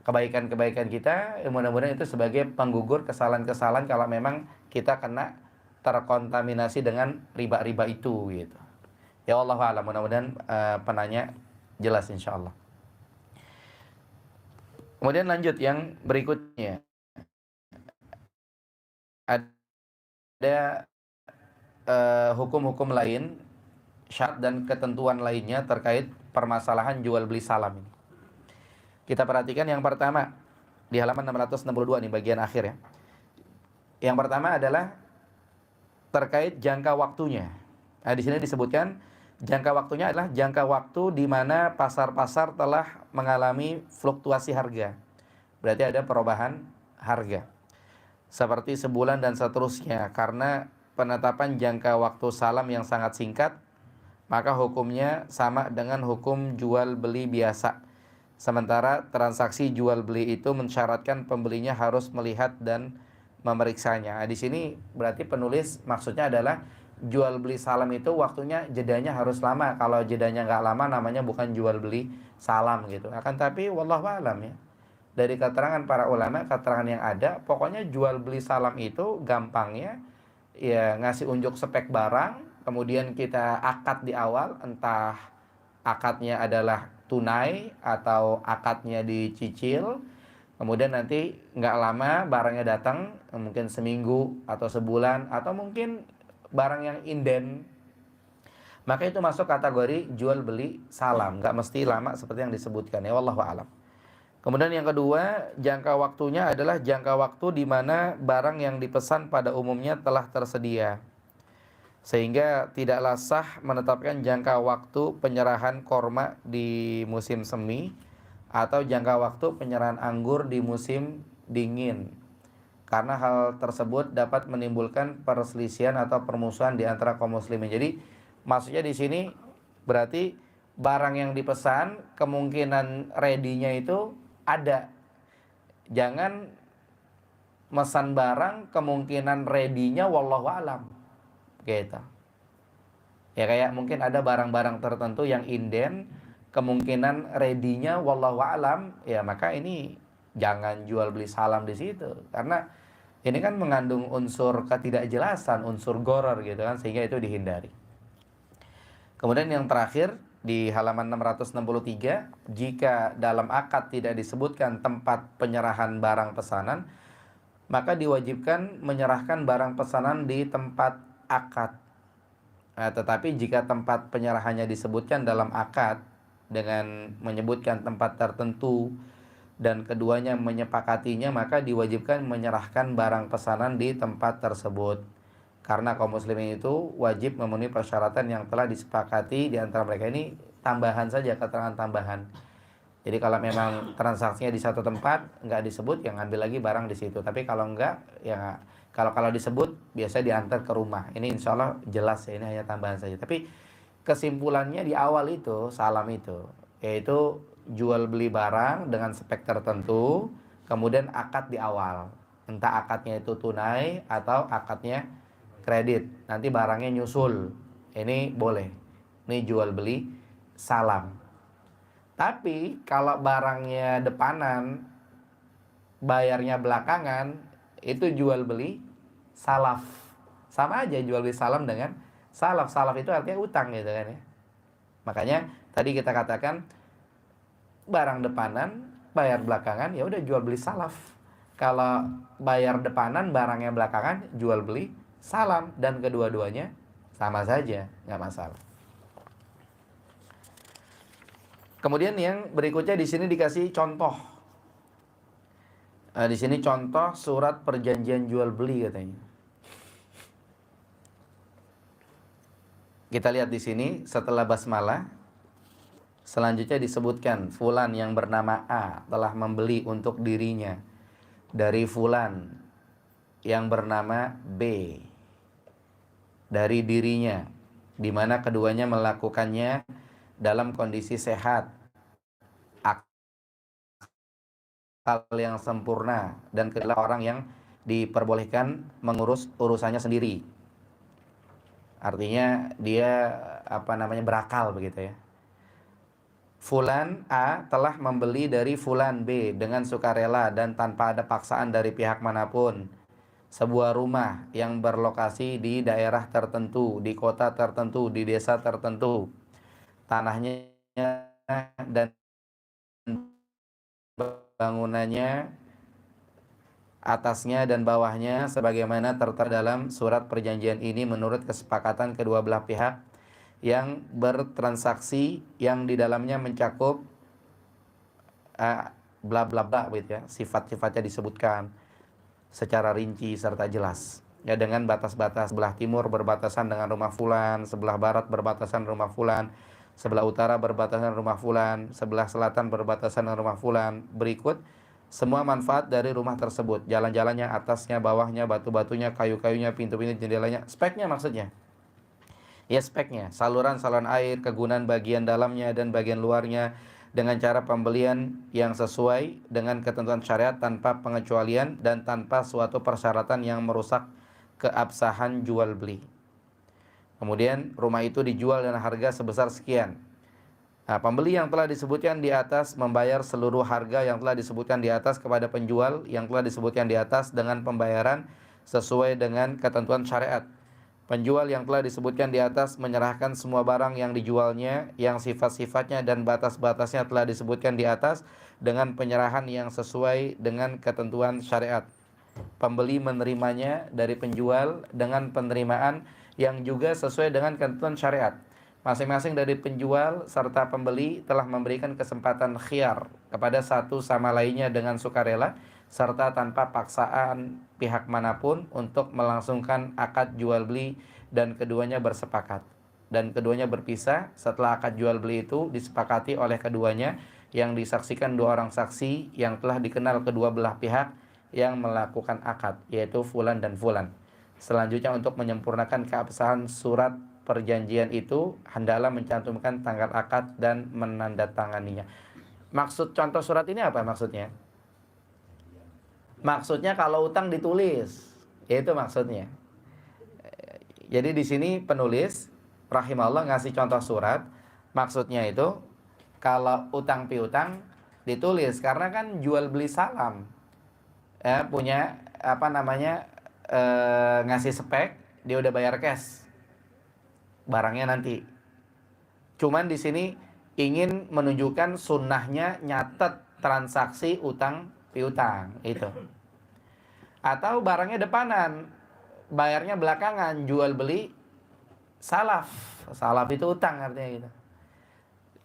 kebaikan-kebaikan kita, mudah-mudahan itu sebagai penggugur kesalahan-kesalahan kalau memang kita kena terkontaminasi dengan riba-riba itu gitu. Ya Allah a'lam, mudah-mudahan penanya jelas insyaallah. Kemudian lanjut yang berikutnya. Ada hukum-hukum lain, syarat dan ketentuan lainnya terkait permasalahan jual beli salam ini. Kita perhatikan yang pertama di halaman 662 nih, bagian akhir ya. Yang pertama adalah terkait jangka waktunya. Nah, di sini disebutkan jangka waktunya adalah jangka waktu di mana pasar-pasar telah mengalami fluktuasi harga. Berarti ada perubahan harga. Seperti sebulan dan seterusnya. Karena penetapan jangka waktu salam yang sangat singkat, maka hukumnya sama dengan hukum jual beli biasa. Sementara transaksi jual beli itu mensyaratkan pembelinya harus melihat dan memeriksanya. Di sini berarti penulis maksudnya adalah jual beli salam itu waktunya, jedanya harus lama. Kalau jedanya nggak lama namanya bukan jual beli salam gitu. Akan tapi wallahu a'lam ya, dari keterangan para ulama, keterangan yang ada, pokoknya jual beli salam itu gampangnya ya ngasih unjuk spek barang, kemudian kita akad di awal, entah akadnya adalah tunai atau akadnya dicicil, Kemudian nanti nggak lama barangnya datang, mungkin seminggu atau sebulan atau mungkin barang yang inden, maka itu masuk kategori jual beli salam, nggak mesti lama seperti yang disebutkan ya, wallahu alam. Kemudian yang kedua, jangka waktunya adalah jangka waktu di mana barang yang dipesan pada umumnya telah tersedia, sehingga tidaklah sah menetapkan jangka waktu penyerahan korma di musim semi atau jangka waktu penyerahan anggur di musim dingin, karena hal tersebut dapat menimbulkan perselisihan atau permusuhan di antara kaum muslimin. Jadi maksudnya di sini berarti barang yang dipesan kemungkinan ready-nya itu ada. Jangan mesan barang kemungkinan ready-nya wallahu alam. Gitu. Ya kayak mungkin ada barang-barang tertentu yang inden kemungkinan ready-nya wallahu alam, ya maka ini jangan jual beli salam di situ. Karena ini kan mengandung unsur ketidakjelasan, unsur gharar gitu kan, sehingga itu dihindari. Kemudian yang terakhir di halaman 663, jika dalam akad tidak disebutkan tempat penyerahan barang pesanan, maka diwajibkan menyerahkan barang pesanan di tempat akad. Nah, tetapi jika tempat penyerahannya disebutkan dalam akad dengan menyebutkan tempat tertentu dan keduanya menyepakatinya, maka diwajibkan menyerahkan barang pesanan di tempat tersebut. Karena kaum muslimin itu wajib memenuhi persyaratan yang telah disepakati di antara mereka. Ini tambahan saja, keterangan tambahan. Jadi kalau memang transaksinya di satu tempat nggak disebut, yang ngambil lagi barang di situ. Tapi kalau enggak, ya kalau disebut biasa diantar ke rumah. Ini insya Allah jelas ya, ini hanya tambahan saja. Tapi kesimpulannya di awal itu salam itu, yaitu jual beli barang dengan spek tertentu, kemudian akad di awal. Entah akadnya itu tunai atau akadnya kredit, nanti barangnya nyusul. Ini boleh, ini jual beli salam. Tapi kalau barangnya depanan, bayarnya belakangan, itu jual beli salaf. Sama aja jual beli salam dengan salaf. Salaf itu artinya utang gitu kan ya. Makanya tadi kita katakan barang depanan, bayar belakangan, ya udah jual beli salaf. Kalau bayar depanan, barangnya belakangan, jual beli salam, dan kedua-duanya sama saja, nggak masalah. Kemudian yang berikutnya di sini dikasih contoh. Di sini contoh surat perjanjian jual beli katanya. Kita lihat di sini setelah basmalah, selanjutnya disebutkan fulan yang bernama A telah membeli untuk dirinya dari fulan yang bernama B dari dirinya, di mana keduanya melakukannya dalam kondisi sehat, akal yang sempurna, dan kedua orang yang diperbolehkan mengurus urusannya sendiri. Artinya dia berakal begitu ya. Fulan A telah membeli dari Fulan B dengan sukarela dan tanpa ada paksaan dari pihak manapun sebuah rumah yang berlokasi di daerah tertentu, di kota tertentu, di desa tertentu. Tanahnya dan bangunannya, atasnya dan bawahnya sebagaimana tertera dalam surat perjanjian ini menurut kesepakatan kedua belah pihak yang bertransaksi, yang di dalamnya mencakup bla bla bla gitu ya, sifat-sifatnya disebutkan secara rinci serta jelas. Ya, dengan batas-batas sebelah timur berbatasan dengan rumah fulan, sebelah barat berbatasan rumah fulan, sebelah utara berbatasan rumah fulan, sebelah selatan berbatasan dengan rumah fulan. Berikut semua manfaat dari rumah tersebut, jalan-jalannya, atasnya, bawahnya, batu-batunya, kayu-kayunya, pintu-pintu, jendelanya. Speknya maksudnya. Ya, speknya, saluran-saluran air, kegunaan bagian dalamnya dan bagian luarnya, dengan cara pembelian yang sesuai dengan ketentuan syariat tanpa pengecualian dan tanpa suatu persyaratan yang merusak keabsahan jual beli. Kemudian rumah itu dijual dengan harga sebesar sekian. Nah, pembeli yang telah disebutkan di atas membayar seluruh harga yang telah disebutkan di atas kepada penjual yang telah disebutkan di atas dengan pembayaran sesuai dengan ketentuan syariat. Penjual yang telah disebutkan di atas menyerahkan semua barang yang dijualnya yang sifat-sifatnya dan batas-batasnya telah disebutkan di atas dengan penyerahan yang sesuai dengan ketentuan syariat. Pembeli menerimanya dari penjual dengan penerimaan yang juga sesuai dengan ketentuan syariat. Masing-masing dari penjual serta pembeli telah memberikan kesempatan khiyar kepada satu sama lainnya dengan sukarela serta tanpa paksaan pihak manapun untuk melangsungkan akad jual beli dan keduanya bersepakat. Dan keduanya berpisah setelah akad jual beli itu disepakati oleh keduanya yang disaksikan dua orang saksi yang telah dikenal kedua belah pihak yang melakukan akad, yaitu fulan dan fulan. Selanjutnya untuk menyempurnakan keabsahan surat perjanjian itu, hendaklah mencantumkan tanggal akad dan menandatanganinya. Maksud contoh surat ini apa maksudnya? Maksudnya kalau utang ditulis, itu maksudnya. Jadi di sini penulis rahimahullah ngasih contoh surat, maksudnya itu kalau utang piutang ditulis karena kan jual beli salam. Ya, punya apa namanya ngasih spek, dia udah bayar cash barangnya nanti. Cuman di sini ingin menunjukkan sunnahnya nyatet transaksi utang piutang itu. Atau barangnya depanan, bayarnya belakangan, jual beli salaf. Salaf itu utang artinya gitu.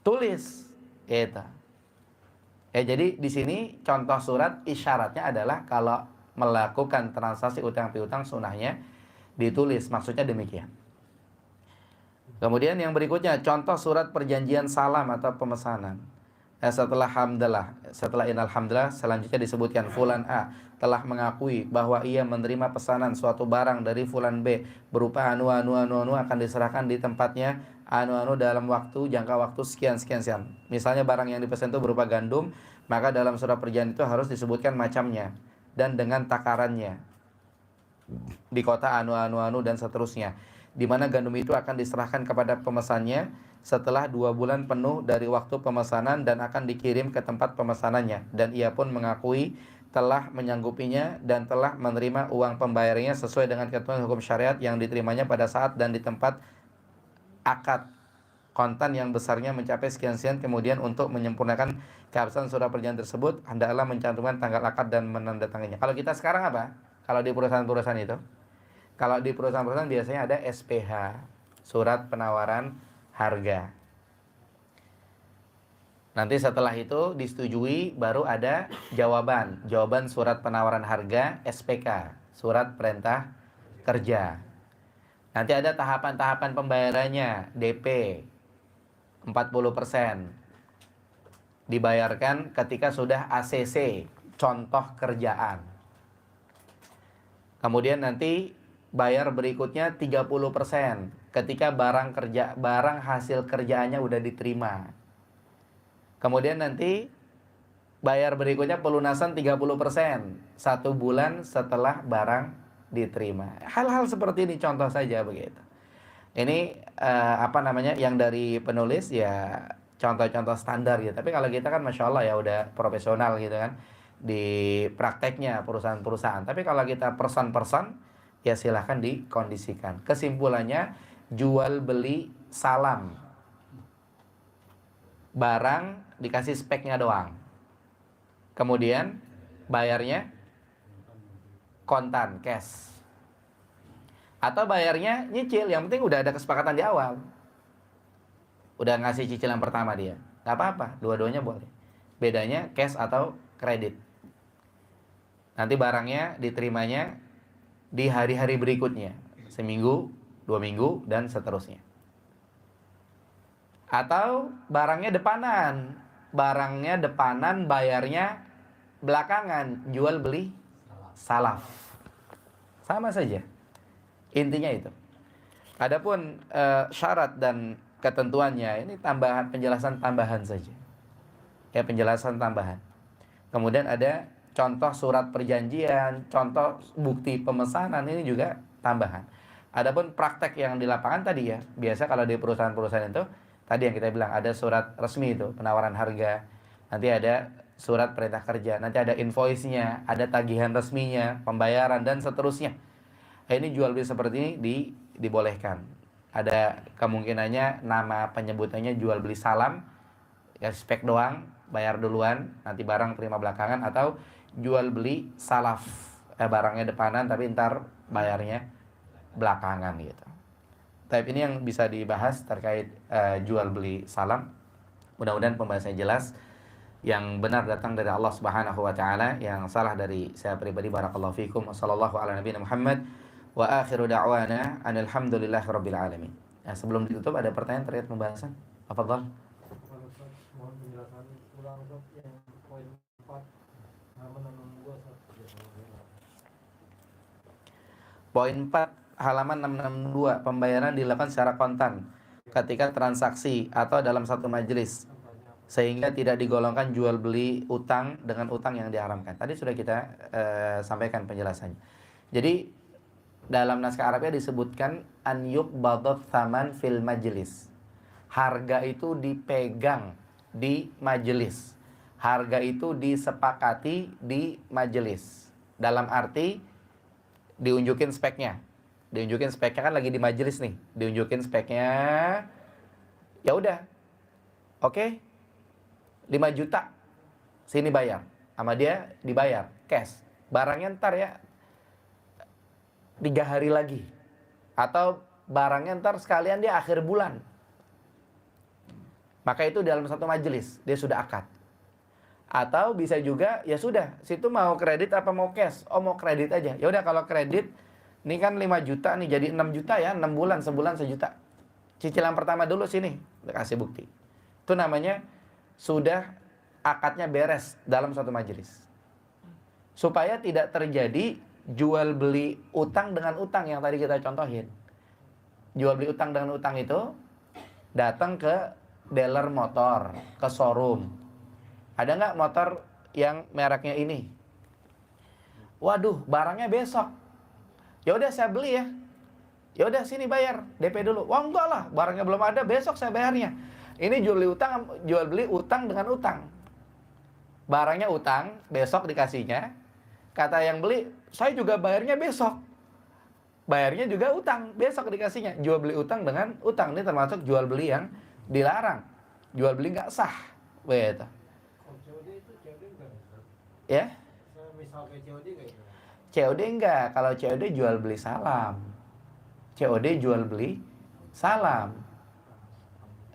Tulis gitu. Jadi di sini contoh surat isyaratnya adalah kalau melakukan transaksi utang piutang sunnahnya ditulis, maksudnya demikian. Kemudian yang berikutnya contoh surat perjanjian salam atau pemesanan. Setelah innal hamdalah selanjutnya disebutkan fulan A telah mengakui bahwa ia menerima pesanan suatu barang dari fulan B berupa anu akan diserahkan di tempatnya anu dalam jangka waktu sekian. Misalnya barang yang dipesan itu berupa gandum, maka dalam surat perjanjian itu harus disebutkan macamnya dan dengan takarannya di kota anu dan seterusnya, di mana gandum itu akan diserahkan kepada pemesannya setelah 2 bulan penuh dari waktu pemesanan dan akan dikirim ke tempat pemesanannya, dan ia pun mengakui telah menyanggupinya dan telah menerima uang pembayarannya sesuai dengan ketentuan hukum syariat yang diterimanya pada saat dan di tempat akad kontan yang besarnya mencapai sekian. Kemudian untuk menyempurnakan keabsahan surat perjanjian tersebut hendaklah mencantumkan tanggal akad dan menandatanganinya. Kalau kita sekarang apa? Kalau di perusahaan-perusahaan itu, kalau di perusahaan-perusahaan biasanya ada SPH, surat penawaran harga. Nanti setelah itu disetujui baru ada jawaban surat penawaran harga, SPK, surat perintah kerja. Nanti ada tahapan-tahapan pembayarannya, DP 40%. Dibayarkan ketika sudah ACC, contoh kerjaan. Kemudian nanti bayar berikutnya 30% ketika barang hasil kerjaannya udah diterima. Kemudian nanti bayar berikutnya pelunasan 30% 1 bulan setelah barang diterima. Hal-hal seperti ini contoh saja begitu. Ini yang dari penulis ya contoh-contoh standar gitu. Tapi kalau kita kan masya Allah ya udah profesional gitu kan di prakteknya perusahaan-perusahaan. Tapi kalau kita person-person ya silahkan dikondisikan. Kesimpulannya jual beli salam, barang dikasih speknya doang, kemudian bayarnya kontan cash atau bayarnya nyicil. Yang penting udah ada kesepakatan di awal, udah ngasih cicilan pertama dia, nggak apa-apa, dua-duanya boleh. Bedanya cash atau kredit. Nanti barangnya diterimanya di hari-hari berikutnya, seminggu, 2 minggu, dan seterusnya. Atau barangnya depanan, bayarnya belakangan, jual beli salaf. Sama saja, intinya itu. Adapun syarat dan ketentuannya ini penjelasan tambahan saja. Ya, penjelasan tambahan. Kemudian ada contoh surat perjanjian, contoh bukti pemesanan, ini juga tambahan. Adapun praktek yang di lapangan tadi ya, biasa kalau di perusahaan-perusahaan itu, tadi yang kita bilang ada surat resmi itu, penawaran harga, nanti ada surat perintah kerja, nanti ada invoice-nya, ada tagihan resminya, pembayaran, dan seterusnya. Ini jual beli seperti ini dibolehkan. Ada kemungkinannya nama penyebutannya jual beli salam, ya spek doang, bayar duluan, nanti barang terima belakangan, atau jual beli salaf, barangnya depanan tapi ntar bayarnya belakangan gitu. Tapi ini yang bisa dibahas terkait jual beli salam. Mudah-mudahan pembahasannya jelas. Yang benar datang dari Allah Subhanahu wa taala, yang salah dari saya pribadi. Barakallahu fikum. Wassallallahu ala nabiyina Muhammad wa akhiru da'wana alhamdulillahirabbil alamin. Nah, sebelum ditutup ada pertanyaan terkait pembahasan? Tafadhol. Mohon penjelasan ulang Ustaz yang poin 4 halaman 62 Ustaz. Poin 4 halaman 662, pembayaran dilakukan secara kontan ketika transaksi atau dalam satu majelis, sehingga tidak digolongkan jual beli utang dengan utang yang diharamkan. Tadi sudah kita sampaikan penjelasannya. Jadi dalam naskah Arabnya disebutkan an yuqbadat tsaman fil majlis. Harga itu dipegang di majelis. Harga itu disepakati di majelis. Dalam arti diunjukin speknya. Diunjukin speknya kan lagi di majelis nih. Diunjukin speknya. Ya udah. Oke. 5 juta. Sini bayar. Sama dia dibayar cash. Barangnya ntar ya 3 hari lagi. Atau barangnya ntar sekalian dia akhir bulan. Maka itu dalam satu majelis dia sudah akad. Atau bisa juga ya sudah, situ mau kredit apa mau cash? Oh, mau kredit aja. Ya udah, kalau kredit ini kan 5 juta nih jadi 6 juta ya, 6 bulan, sebulan 1 juta. Cicilan pertama dulu sini, kasih bukti. Itu namanya sudah akadnya beres dalam satu majelis. Supaya tidak terjadi jual beli utang dengan utang yang tadi kita contohin. Jual beli utang dengan utang itu datang ke dealer motor, ke showroom. Ada nggak motor yang mereknya ini? Waduh, barangnya besok. Ya udah saya beli ya. Ya udah sini bayar DP dulu. Wah enggak lah, barangnya belum ada, besok saya bayarnya. Ini jual beli utang dengan utang. Barangnya utang, besok dikasihnya. Kata yang beli, saya juga bayarnya besok. Bayarnya juga utang, besok dikasihnya. Jual beli utang dengan utang. Ini termasuk jual beli yang dilarang. Jual beli nggak sah. Begitu. COD itu COD enggak? Ya? Misal kayak COD enggak itu? COD enggak. Kalau COD jual beli salam. COD jual beli salam.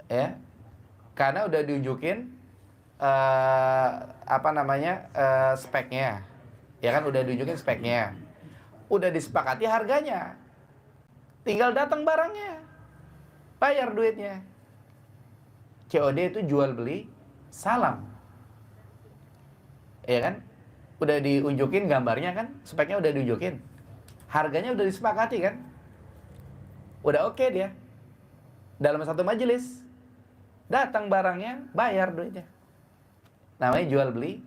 Ya. Karena udah diunjukin speknya. Ya kan udah diunjukin speknya. Udah disepakati harganya. Tinggal datang barangnya. Bayar duitnya. COD itu jual beli salam. Ya kan? Udah diunjukin gambarnya kan? Speknya udah diunjukin. Harganya udah disepakati kan? Udah oke dia. Dalam satu majelis. Datang barangnya, bayar duitnya. Namanya jual beli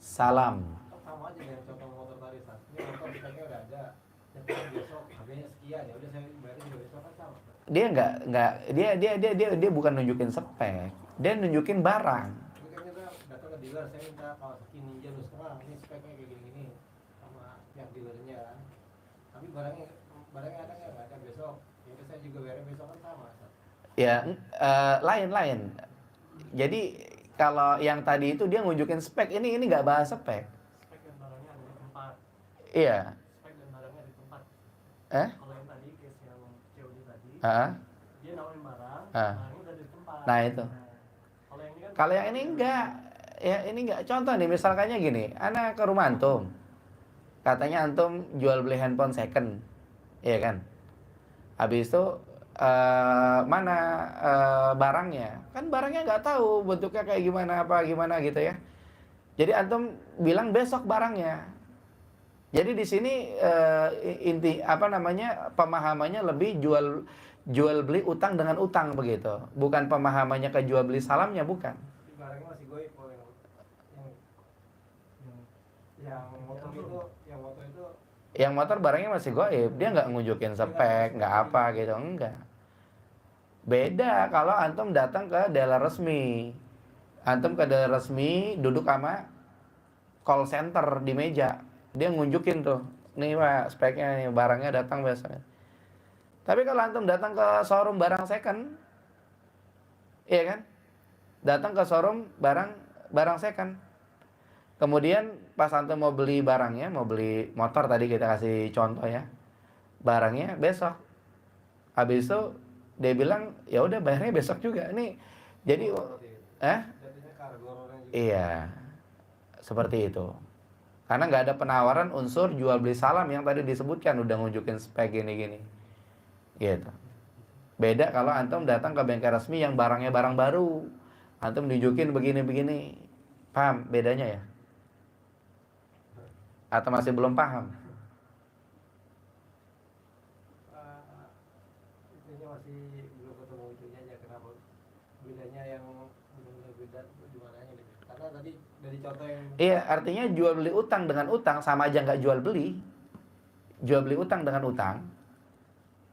salam. Sama aja dengan contoh motor tadi Ustaz. Ini motor speknya udah ada. Yang besok harganya sekian, ya udah saya bayar juga besok kan sama. Dia bukan nunjukin spek. Dia nunjukin barang. Tapi kan kita datang ke dealer, saya minta Kawasaki Ninja 2,5, ini speknya kayak gini-gini sama pihak dealernya kan. Tapi barangnya ada nggak? Nggak ada besok. Ya udah saya juga bayarnya besok kan sama. Ya, lain-lain. Jadi kalau yang tadi itu dia nunjukin spek, ini nggak bahas spek. Spek dan barangnya ada di tempat. Iya. Spek dan barangnya ada di tempat. Kalau yang tadi case yang COD tadi, dia nawarin barang, barangnya udah di tempat. Nah itu. Kalau yang ini enggak, ya ini enggak. Contoh nih, misalkannya gini, anak ke rumah antum, katanya antum jual beli handphone second, iya kan? Habis itu mana barangnya? Kan barangnya nggak tahu bentuknya kayak gimana gitu ya. Jadi antum bilang besok barangnya. Jadi di sini pemahamannya lebih jual beli utang dengan utang begitu. Bukan pemahamannya ke jual beli salamnya, bukan. Barangnya masih goib yang motor barangnya masih goib. Dia nggak ngunjukin spek, nggak apa gitu, enggak. Beda kalau antum datang ke dealer resmi. Antum ke dealer resmi duduk sama call center di meja. Dia ngunjukin tuh, nih Pak, speknya nih, barangnya datang besok. Tapi kalau antum datang ke showroom barang second, iya kan? Datang ke showroom barang second. Kemudian pas antum mau beli barangnya, mau beli motor tadi kita kasih contoh ya. Barangnya besok. Habis itu dia bilang, "Ya udah bayarnya besok juga." Ini jadi Jadinya kargo orang juga. iya. Seperti itu. Karena nggak ada penawaran unsur jual beli salam yang tadi disebutkan, udah nunjukin spek gini-gini. Gitu. Beda kalau antum datang ke bengkel resmi yang barangnya barang baru. Antum nunjukin begini-begini. Paham bedanya ya? Atau masih belum paham? Intinya masih belum ketemu itunya aja, kenapa bedanya yang benar-benar beda di mananya gitu. Karena tadi dari contoh yang Iya, artinya jual beli utang dengan utang sama aja nggak jual beli. Jual beli utang dengan utang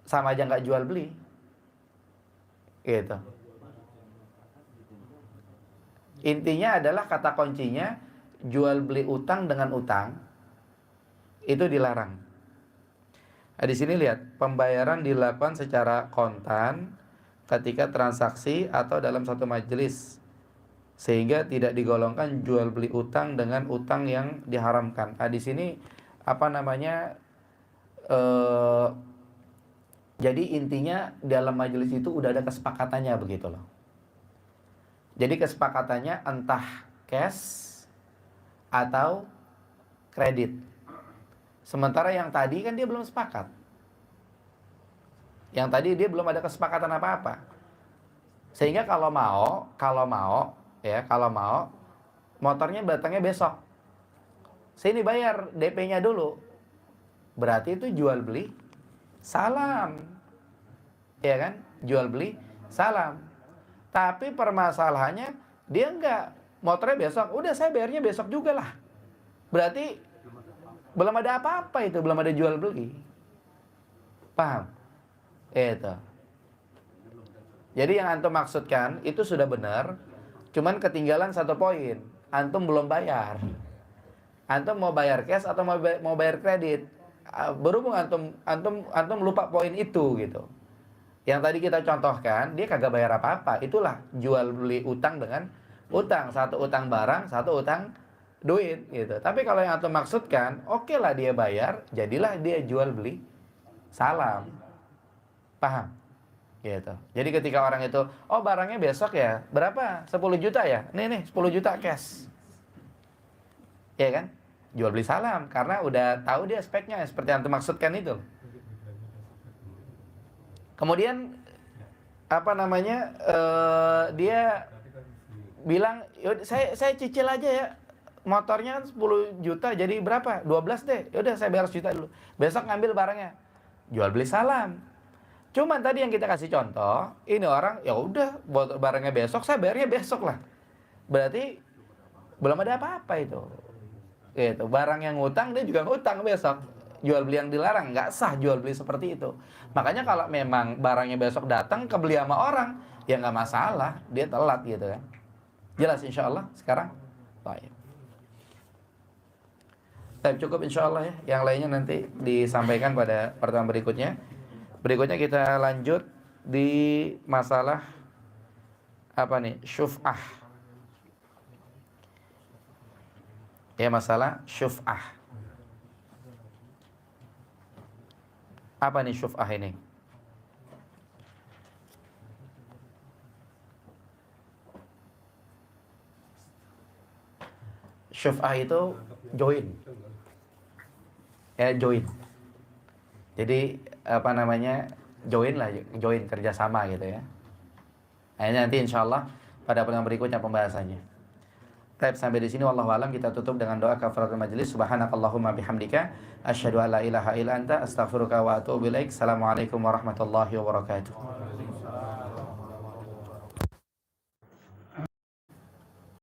sama aja nggak jual beli. Gitu. Intinya adalah kata kuncinya jual beli utang dengan utang itu dilarang. Nah, di sini lihat, pembayaran dilakukan secara kontan ketika transaksi atau dalam satu majelis, sehingga tidak digolongkan jual beli utang dengan utang yang diharamkan. Nah, di sini apa namanya? Jadi intinya dalam majelis itu udah ada kesepakatannya begitu loh. Jadi kesepakatannya entah cash atau kredit. Sementara yang tadi kan dia belum sepakat. Yang tadi dia belum ada kesepakatan apa-apa. Sehingga kalau mau motornya datangnya besok. Sini bayar DP-nya dulu. Berarti itu jual beli salam. Ya kan? Jual beli salam. Tapi permasalahannya dia enggak, motornya besok. Udah saya bayarnya besok juga lah. Berarti belum ada apa-apa itu, belum ada jual beli. Paham? Itu. Jadi yang antum maksudkan itu sudah benar, cuman ketinggalan satu poin. Antum belum bayar. Antum mau bayar cash atau mau bayar kredit? Berhubung antum lupa poin itu gitu. Yang tadi kita contohkan, dia kagak bayar apa-apa. Itulah jual beli utang dengan utang. Satu utang barang, satu utang duit gitu. Tapi kalau yang antum maksudkan, oke lah dia bayar, jadilah dia jual beli salam. Paham? Gitu. Jadi ketika orang itu, oh barangnya besok ya, berapa? 10 juta ya? Nih 10 juta cash. Ya kan? Jual beli salam karena udah tahu dia speknya seperti yang antum maksudkan itu. Kemudian apa namanya? Dia bilang, saya cicil aja ya. Motornya kan 10 juta jadi berapa? 12 deh. Yaudah saya bayar 1 juta dulu. Besok ngambil barangnya. Jual beli salam. Cuman tadi yang kita kasih contoh, ini orang ya udah barangnya besok, saya bayarnya besok lah. Berarti belum ada apa-apa itu. Gitu. Barang yang ngutang dia juga ngutang besok. Jual beli yang dilarang, nggak sah jual beli seperti itu. Makanya kalau memang barangnya besok datang kebeli sama orang, ya nggak masalah, dia telat gitu kan. Jelas insya Allah sekarang? Baik. Cukup insya Allah ya. Yang lainnya nanti disampaikan pada pertemuan berikutnya. Berikutnya kita lanjut di masalah apa nih? Syuf'ah. Ya, masalah syuf'ah. Apa nih syuf'ah ini? Syuf'ah itu join. Ya, join. Jadi apa namanya? Join kerjasama gitu ya. Nah, ini nanti insyaallah pada pertemuan berikutnya pembahasannya. Baik, sampai di sini wallahu alam, kita tutup dengan doa kafaratul majelis. Subhanakallahumma bihamdika asyhadu an la ilaha illa anta astaghfiruka wa atubu ilaik. Assalamualaikum warahmatullahi wabarakatuh.